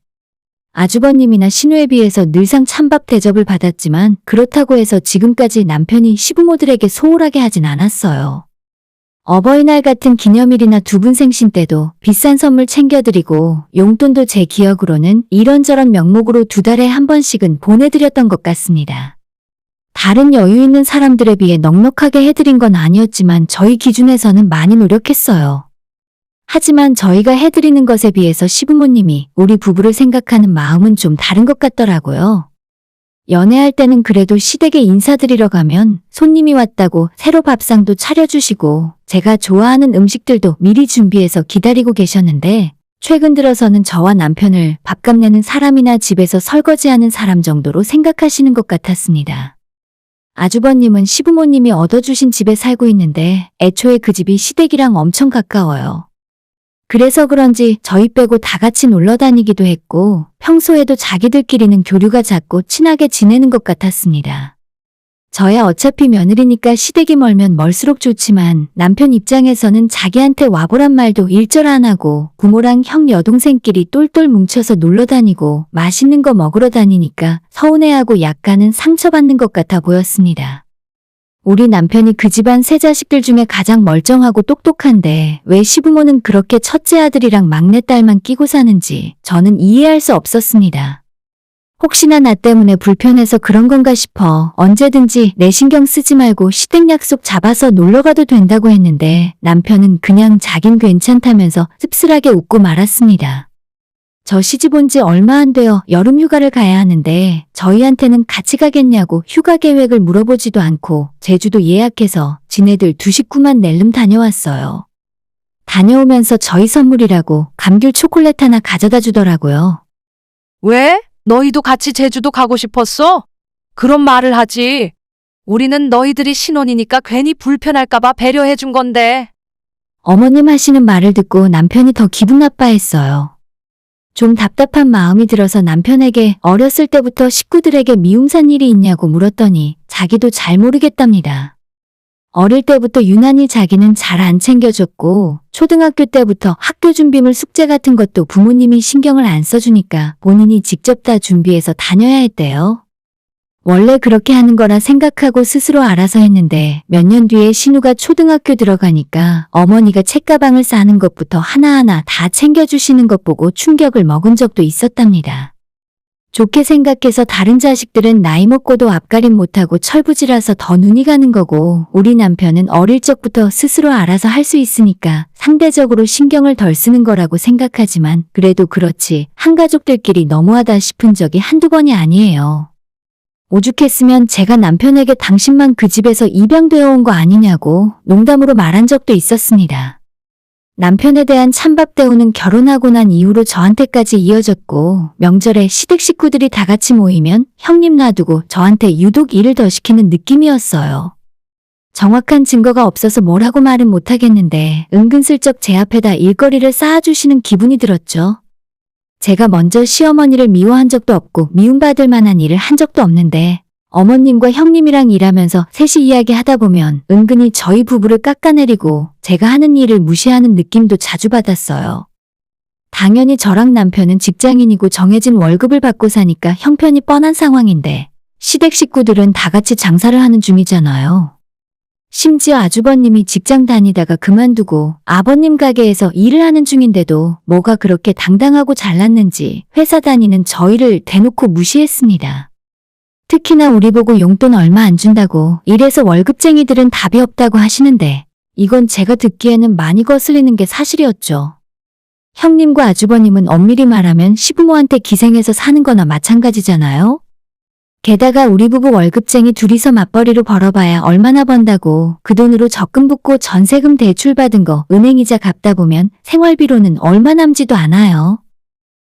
아주버님이나 시누에 비해서 늘상 찬밥 대접을 받았지만 그렇다고 해서 지금까지 남편이 시부모들에게 소홀하게 하진 않았어요. 어버이날 같은 기념일이나 두 분 생신 때도 비싼 선물 챙겨드리고 용돈도 제 기억으로는 이런저런 명목으로 2달에 한 번씩은 보내드렸던 것 같습니다. 다른 여유 있는 사람들에 비해 넉넉하게 해드린 건 아니었지만 저희 기준에서는 많이 노력했어요. 하지만 저희가 해드리는 것에 비해서 시부모님이 우리 부부를 생각하는 마음은 좀 다른 것 같더라고요. 연애할 때는 그래도 시댁에 인사드리러 가면 손님이 왔다고 새로 밥상도 차려주시고 제가 좋아하는 음식들도 미리 준비해서 기다리고 계셨는데 최근 들어서는 저와 남편을 밥값 내는 사람이나 집에서 설거지하는 사람 정도로 생각하시는 것 같았습니다. 아주버님은 시부모님이 얻어주신 집에 살고 있는데 애초에 그 집이 시댁이랑 엄청 가까워요. 그래서 그런지 저희 빼고 다 같이 놀러 다니기도 했고 평소에도 자기들끼리는 교류가 잦고 친하게 지내는 것 같았습니다. 저야 어차피 며느리니까 시댁이 멀면 멀수록 좋지만 남편 입장에서는 자기한테 와보란 말도 일절 안 하고 부모랑 형 여동생끼리 똘똘 뭉쳐서 놀러 다니고 맛있는 거 먹으러 다니니까 서운해하고 약간은 상처받는 것 같아 보였습니다. 우리 남편이 그 집안 세 자식들 중에 가장 멀쩡하고 똑똑한데 왜 시부모는 그렇게 첫째 아들이랑 막내딸만 끼고 사는지 저는 이해할 수 없었습니다. 혹시나 나 때문에 불편해서 그런 건가 싶어 언제든지 내 신경 쓰지 말고 시댁 약속 잡아서 놀러가도 된다고 했는데 남편은 그냥 자긴 괜찮다면서 씁쓸하게 웃고 말았습니다. 저 시집 온 지 얼마 안 되어 여름 휴가를 가야 하는데 저희한테는 같이 가겠냐고 휴가 계획을 물어보지도 않고 제주도 예약해서 지네들 두 식구만 낼름 다녀왔어요. 다녀오면서 저희 선물이라고 감귤 초콜릿 하나 가져다 주더라고요. 왜? 너희도 같이 제주도 가고 싶었어? 그런 말을 하지. 우리는 너희들이 신혼이니까 괜히 불편할까봐 배려해준 건데. 어머님 하시는 말을 듣고 남편이 더 기분 나빠했어요. 좀 답답한 마음이 들어서 남편에게 어렸을 때부터 식구들에게 미움산 일이 있냐고 물었더니 자기도 잘 모르겠답니다. 어릴 때부터 유난히 자기는 잘 안 챙겨줬고 초등학교 때부터 학교 준비물 숙제 같은 것도 부모님이 신경을 안 써주니까 본인이 직접 다 준비해서 다녀야 했대요. 원래 그렇게 하는 거라 생각하고 스스로 알아서 했는데 몇 년 뒤에 신우가 초등학교 들어가니까 어머니가 책가방을 싸는 것부터 하나하나 다 챙겨주시는 것 보고 충격을 먹은 적도 있었답니다. 좋게 생각해서 다른 자식들은 나이 먹고도 앞가림 못하고 철부지라서 더 눈이 가는 거고 우리 남편은 어릴 적부터 스스로 알아서 할 수 있으니까 상대적으로 신경을 덜 쓰는 거라고 생각하지만 그래도 그렇지 한가족들끼리 너무하다 싶은 적이 한두 번이 아니에요. 오죽했으면 제가 남편에게 당신만 그 집에서 입양되어 온 거 아니냐고 농담으로 말한 적도 있었습니다. 남편에 대한 찬밥 대우는 결혼하고 난 이후로 저한테까지 이어졌고 명절에 시댁 식구들이 다 같이 모이면 형님 놔두고 저한테 유독 일을 더 시키는 느낌이었어요. 정확한 증거가 없어서 뭐라고 말은 못하겠는데 은근슬쩍 제 앞에다 일거리를 쌓아주시는 기분이 들었죠. 제가 먼저 시어머니를 미워한 적도 없고 미움받을 만한 일을 한 적도 없는데 어머님과 형님이랑 일하면서 셋이 이야기하다 보면 은근히 저희 부부를 깎아내리고 제가 하는 일을 무시하는 느낌도 자주 받았어요. 당연히 저랑 남편은 직장인이고 정해진 월급을 받고 사니까 형편이 뻔한 상황인데 시댁 식구들은 다 같이 장사를 하는 중이잖아요. 심지어 아주버님이 직장 다니다가 그만두고 아버님 가게에서 일을 하는 중인데도 뭐가 그렇게 당당하고 잘났는지 회사 다니는 저희를 대놓고 무시했습니다. 특히나 우리 보고 용돈 얼마 안 준다고 이래서 월급쟁이들은 답이 없다고 하시는데 이건 제가 듣기에는 많이 거슬리는 게 사실이었죠. 형님과 아주버님은 엄밀히 말하면 시부모한테 기생해서 사는 거나 마찬가지잖아요. 게다가 우리 부부 월급쟁이 둘이서 맞벌이로 벌어봐야 얼마나 번다고 그 돈으로 적금 붓고 전세금 대출 받은 거 은행이자 갚다 보면 생활비로는 얼마 남지도 않아요.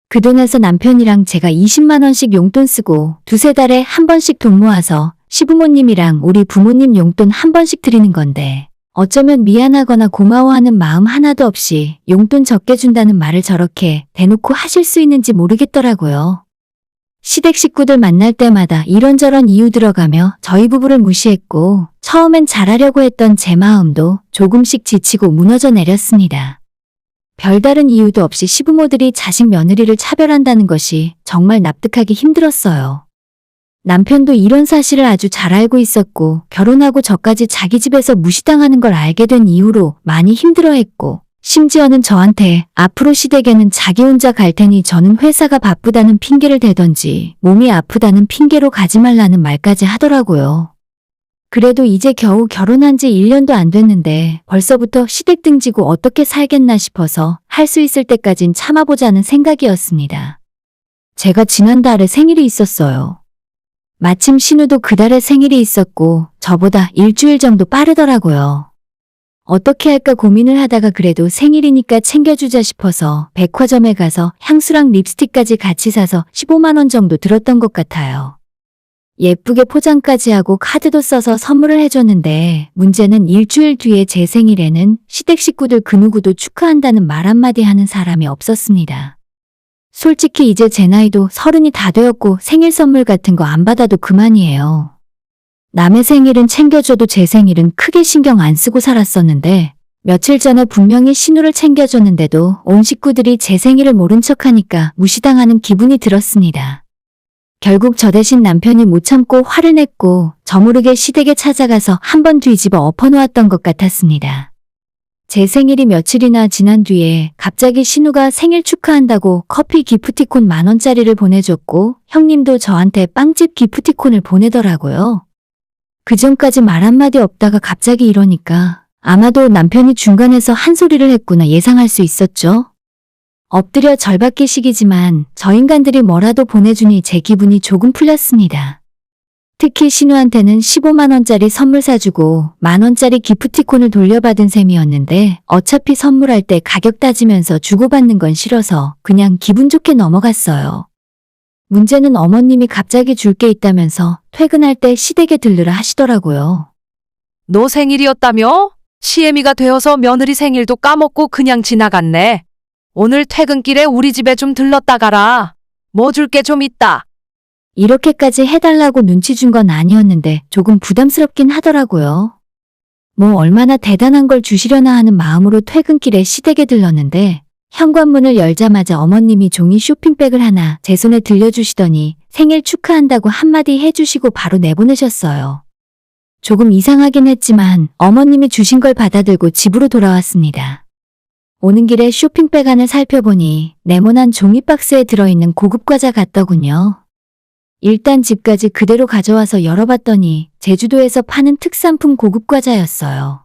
그 돈에서 남편이랑 제가 20만 원씩 용돈 쓰고 두세 달에 한 번씩 돈 모아서 시부모님이랑 우리 부모님 용돈 한 번씩 드리는 건데 어쩌면 미안하거나 고마워하는 마음 하나도 없이 용돈 적게 준다는 말을 저렇게 대놓고 하실 수 있는지 모르겠더라고요. 시댁 식구들 만날 때마다 이런저런 이유 들어가며 저희 부부를 무시했고 처음엔 잘하려고 했던 제 마음도 조금씩 지치고 무너져 내렸습니다. 별다른 이유도 없이 시부모들이 자식 며느리를 차별한다는 것이 정말 납득하기 힘들었어요. 남편도 이런 사실을 아주 잘 알고 있었고 결혼하고 저까지 자기 집에서 무시당하는 걸 알게 된 이후로 많이 힘들어했고 심지어는 저한테 앞으로 시댁에는 자기 혼자 갈 테니 저는 회사가 바쁘다는 핑계를 대던지 몸이 아프다는 핑계로 가지 말라는 말까지 하더라고요. 그래도 이제 겨우 결혼한 지 1년도 안 됐는데 벌써부터 시댁 등지고 어떻게 살겠나 싶어서 할 수 있을 때까진 참아보자는 생각이었습니다. 제가 지난달에 생일이 있었어요. 마침 신우도 그달에 생일이 있었고 저보다 일주일 정도 빠르더라고요. 어떻게 할까 고민을 하다가 그래도 생일이니까 챙겨주자 싶어서 백화점에 가서 향수랑 립스틱까지 같이 사서 15만 원 정도 들었던 것 같아요. 예쁘게 포장까지 하고 카드도 써서 선물을 해줬는데 문제는 일주일 뒤에 제 생일에는 시댁 식구들 그 누구도 축하한다는 말 한마디 하는 사람이 없었습니다. 솔직히 이제 제 나이도 30이 다 되었고 생일 선물 같은 거 안 받아도 그만이에요. 남의 생일은 챙겨줘도 제 생일은 크게 신경 안 쓰고 살았었는데 며칠 전에 분명히 신우를 챙겨줬는데도 온 식구들이 제 생일을 모른 척하니까 무시당하는 기분이 들었습니다. 결국 저 대신 남편이 못 참고 화를 냈고 저 모르게 시댁에 찾아가서 한번 뒤집어 엎어놓았던 것 같았습니다. 제 생일이 며칠이나 지난 뒤에 갑자기 신우가 생일 축하한다고 커피 기프티콘 10,000원짜리를 보내줬고 형님도 저한테 빵집 기프티콘을 보내더라고요. 그전까지 말 한마디 없다가 갑자기 이러니까 아마도 남편이 중간에서 한 소리를 했구나 예상할 수 있었죠. 엎드려 절박기식이지만 저 인간들이 뭐라도 보내주니 제 기분이 조금 풀렸습니다. 특히 신우한테는 15만 원짜리 선물 사주고 10,000원짜리 기프티콘을 돌려받은 셈이었는데 어차피 선물할 때 가격 따지면서 주고받는 건 싫어서 그냥 기분 좋게 넘어갔어요. 문제는 어머님이 갑자기 줄 게 있다면서 퇴근할 때 시댁에 들르라 하시더라고요. 너 생일이었다며? 시애미가 되어서 며느리 생일도 까먹고 그냥 지나갔네. 오늘 퇴근길에 우리 집에 좀 들렀다 가라. 뭐 줄 게 좀 있다. 이렇게까지 해달라고 눈치 준 건 아니었는데 조금 부담스럽긴 하더라고요. 뭐 얼마나 대단한 걸 주시려나 하는 마음으로 퇴근길에 시댁에 들렀는데 현관문을 열자마자 어머님이 종이 쇼핑백을 하나 제 손에 들려주시더니 생일 축하한다고 한마디 해주시고 바로 내보내셨어요. 조금 이상하긴 했지만 어머님이 주신 걸 받아들고 집으로 돌아왔습니다. 오는 길에 쇼핑백 안을 살펴보니 네모난 종이박스에 들어있는 고급 과자 같더군요. 일단 집까지 그대로 가져와서 열어봤더니 제주도에서 파는 특산품 고급 과자였어요.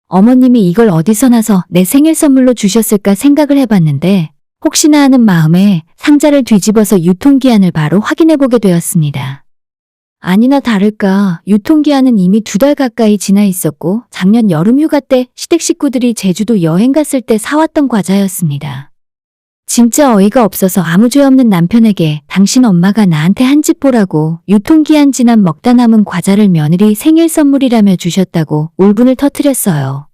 어머님이 이걸 어디서 나서 내 생일 선물로 주셨을까 생각을 해봤는데 혹시나 하는 마음에 상자를 뒤집어서 유통기한을 바로 확인해보게 되었습니다. 아니나 다를까 유통기한은 이미 2달 가까이 지나 있었고 작년 여름 휴가 때 시댁 식구들이 제주도 여행 갔을 때 사왔던 과자였습니다. 진짜 어이가 없어서 아무 죄 없는 남편에게 당신 엄마가 나한테 한 집 보라고 유통기한 지난 먹다 남은 과자를 며느리 생일 선물이라며 주셨다고 울분을 터뜨렸어요.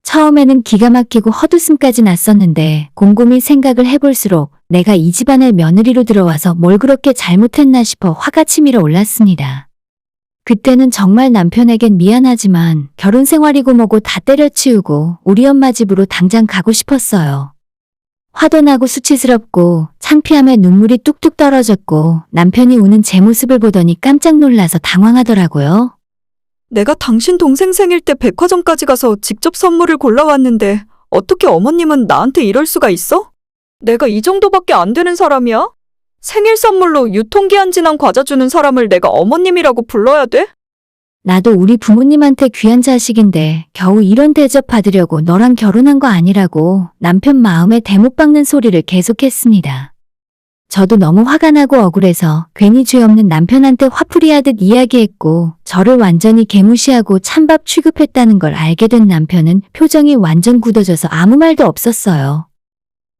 처음에는 기가 막히고 헛웃음까지 났었는데 곰곰이 생각을 해볼수록 내가 이 집안의 며느리로 들어와서 뭘 그렇게 잘못했나 싶어 화가 치밀어 올랐습니다. 그때는 정말 남편에겐 미안하지만 결혼 생활이고 뭐고 다 때려치우고 우리 엄마 집으로 당장 가고 싶었어요. 화도 나고 수치스럽고 창피함에 눈물이 뚝뚝 떨어졌고 남편이 우는 제 모습을 보더니 깜짝 놀라서 당황하더라고요. 내가 당신 동생 생일 때 백화점까지 가서 직접 선물을 골라왔는데 어떻게 어머님은 나한테 이럴 수가 있어? 내가 이 정도밖에 안 되는 사람이야? 생일 선물로 유통기한 지난 과자 주는 사람을 내가 어머님이라고 불러야 돼? 나도 우리 부모님한테 귀한 자식인데 겨우 이런 대접 받으려고 너랑 결혼한 거 아니라고 남편 마음에 대못 박는 소리를 계속했습니다. 저도 너무 화가 나고 억울해서 괜히 죄 없는 남편한테 화풀이하듯 이야기했고 저를 완전히 개무시하고 찬밥 취급했다는 걸 알게 된 남편은 표정이 완전 굳어져서 아무 말도 없었어요.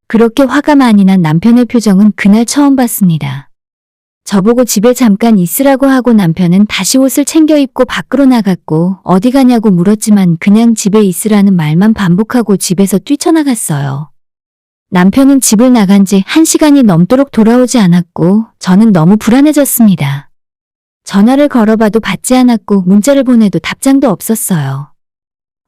그렇게 화가 많이 난 남편의 표정은 그날 처음 봤습니다. 저보고 집에 잠깐 있으라고 하고 남편은 다시 옷을 챙겨 입고 밖으로 나갔고 어디 가냐고 물었지만 그냥 집에 있으라는 말만 반복하고 집에서 뛰쳐나갔어요. 남편은 집을 나간 지 1시간이 넘도록 돌아오지 않았고 저는 너무 불안해졌습니다. 전화를 걸어봐도 받지 않았고 문자를 보내도 답장도 없었어요.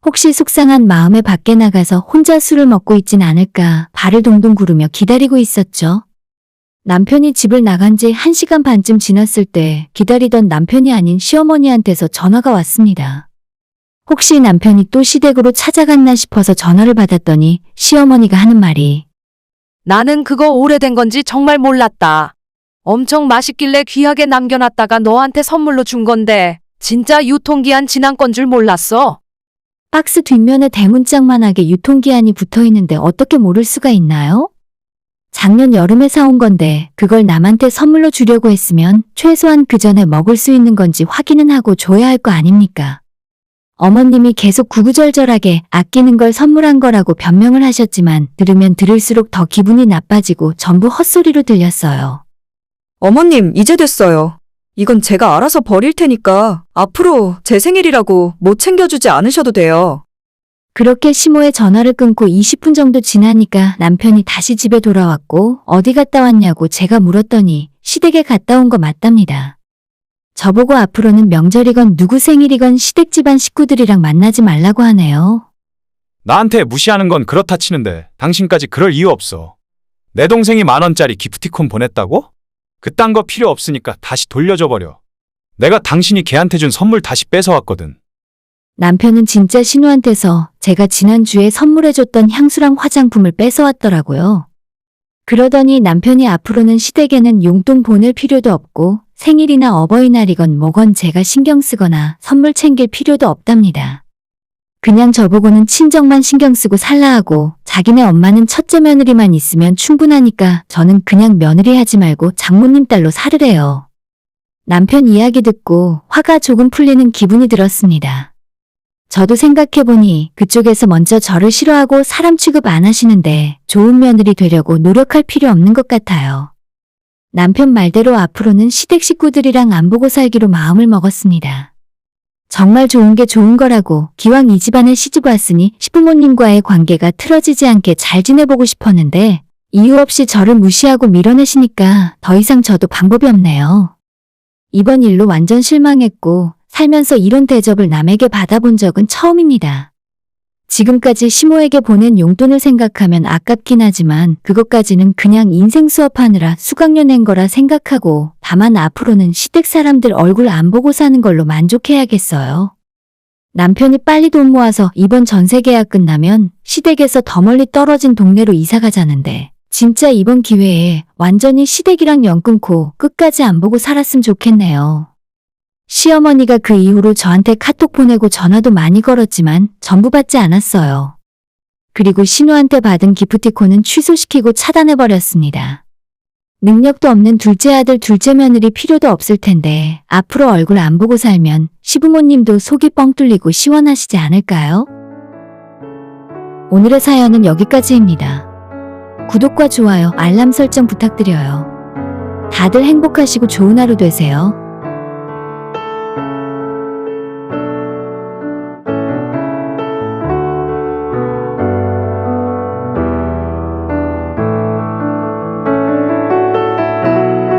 혹시 속상한 마음에 밖에 나가서 혼자 술을 먹고 있진 않을까 발을 동동 구르며 기다리고 있었죠. 남편이 집을 나간 지 1시간 반쯤 지났을 때 기다리던 남편이 아닌 시어머니한테서 전화가 왔습니다. 혹시 남편이 또 시댁으로 찾아갔나 싶어서 전화를 받았더니 시어머니가 하는 말이 나는 그거 오래된 건지 정말 몰랐다. 엄청 맛있길래 귀하게 남겨놨다가 너한테 선물로 준 건데 진짜 유통기한 지난 건 줄 몰랐어. 박스 뒷면에 대문짝만하게 유통기한이 붙어있는데 어떻게 모를 수가 있나요? 작년 여름에 사온 건데 그걸 남한테 선물로 주려고 했으면 최소한 그 전에 먹을 수 있는 건지 확인은 하고 줘야 할 거 아닙니까? 어머님이 계속 구구절절하게 아끼는 걸 선물한 거라고 변명을 하셨지만 들으면 들을수록 더 기분이 나빠지고 전부 헛소리로 들렸어요. 어머님, 이제 됐어요. 이건 제가 알아서 버릴 테니까 앞으로 제 생일이라고 못 챙겨주지 않으셔도 돼요. 그렇게 시모의 전화를 끊고 20분 정도 지나니까 남편이 다시 집에 돌아왔고 어디 갔다 왔냐고 제가 물었더니 시댁에 갔다 온 거 맞답니다. 저보고 앞으로는 명절이건 누구 생일이건 시댁 집안 식구들이랑 만나지 말라고 하네요. 나한테 무시하는 건 그렇다 치는데 당신까지 그럴 이유 없어. 내 동생이 10,000원짜리 기프티콘 보냈다고? 그딴 거 필요 없으니까 다시 돌려줘 버려. 내가 당신이 걔한테 준 선물 다시 뺏어왔거든. 남편은 진짜 신우한테서 제가 지난주에 선물해줬던 향수랑 화장품을 뺏어왔더라고요. 그러더니 남편이 앞으로는 시댁에는 용돈 보낼 필요도 없고 생일이나 어버이날이건 뭐건 제가 신경 쓰거나 선물 챙길 필요도 없답니다. 그냥 저보고는 친정만 신경 쓰고 살라 하고 자기네 엄마는 첫째 며느리만 있으면 충분하니까 저는 그냥 며느리 하지 말고 장모님 딸로 살으래요. 남편 이야기 듣고 화가 조금 풀리는 기분이 들었습니다. 저도 생각해보니 그쪽에서 먼저 저를 싫어하고 사람 취급 안 하시는데 좋은 며느리 되려고 노력할 필요 없는 것 같아요. 남편 말대로 앞으로는 시댁 식구들이랑 안 보고 살기로 마음을 먹었습니다. 정말 좋은 게 좋은 거라고 기왕 이 집안에 시집 왔으니 시부모님과의 관계가 틀어지지 않게 잘 지내보고 싶었는데 이유 없이 저를 무시하고 밀어내시니까 더 이상 저도 방법이 없네요. 이번 일로 완전 실망했고 살면서 이런 대접을 남에게 받아본 적은 처음입니다. 지금까지 시모에게 보낸 용돈을 생각하면 아깝긴 하지만 그것까지는 그냥 인생 수업하느라 수강료 낸 거라 생각하고 다만 앞으로는 시댁 사람들 얼굴 안 보고 사는 걸로 만족해야겠어요. 남편이 빨리 돈 모아서 이번 전세 계약 끝나면 시댁에서 더 멀리 떨어진 동네로 이사 가자는데 진짜 이번 기회에 완전히 시댁이랑 연 끊고 끝까지 안 보고 살았으면 좋겠네요. 시어머니가 그 이후로 저한테 카톡 보내고 전화도 많이 걸었지만 전부 받지 않았어요. 그리고 신우한테 받은 기프티콘은 취소시키고 차단해버렸습니다. 능력도 없는 둘째 아들 둘째 며느리 필요도 없을 텐데 앞으로 얼굴 안 보고 살면 시부모님도 속이 뻥 뚫리고 시원하시지 않을까요? 오늘의 사연은 여기까지입니다. 구독과 좋아요, 알람 설정 부탁드려요. 다들 행복하시고 좋은 하루 되세요.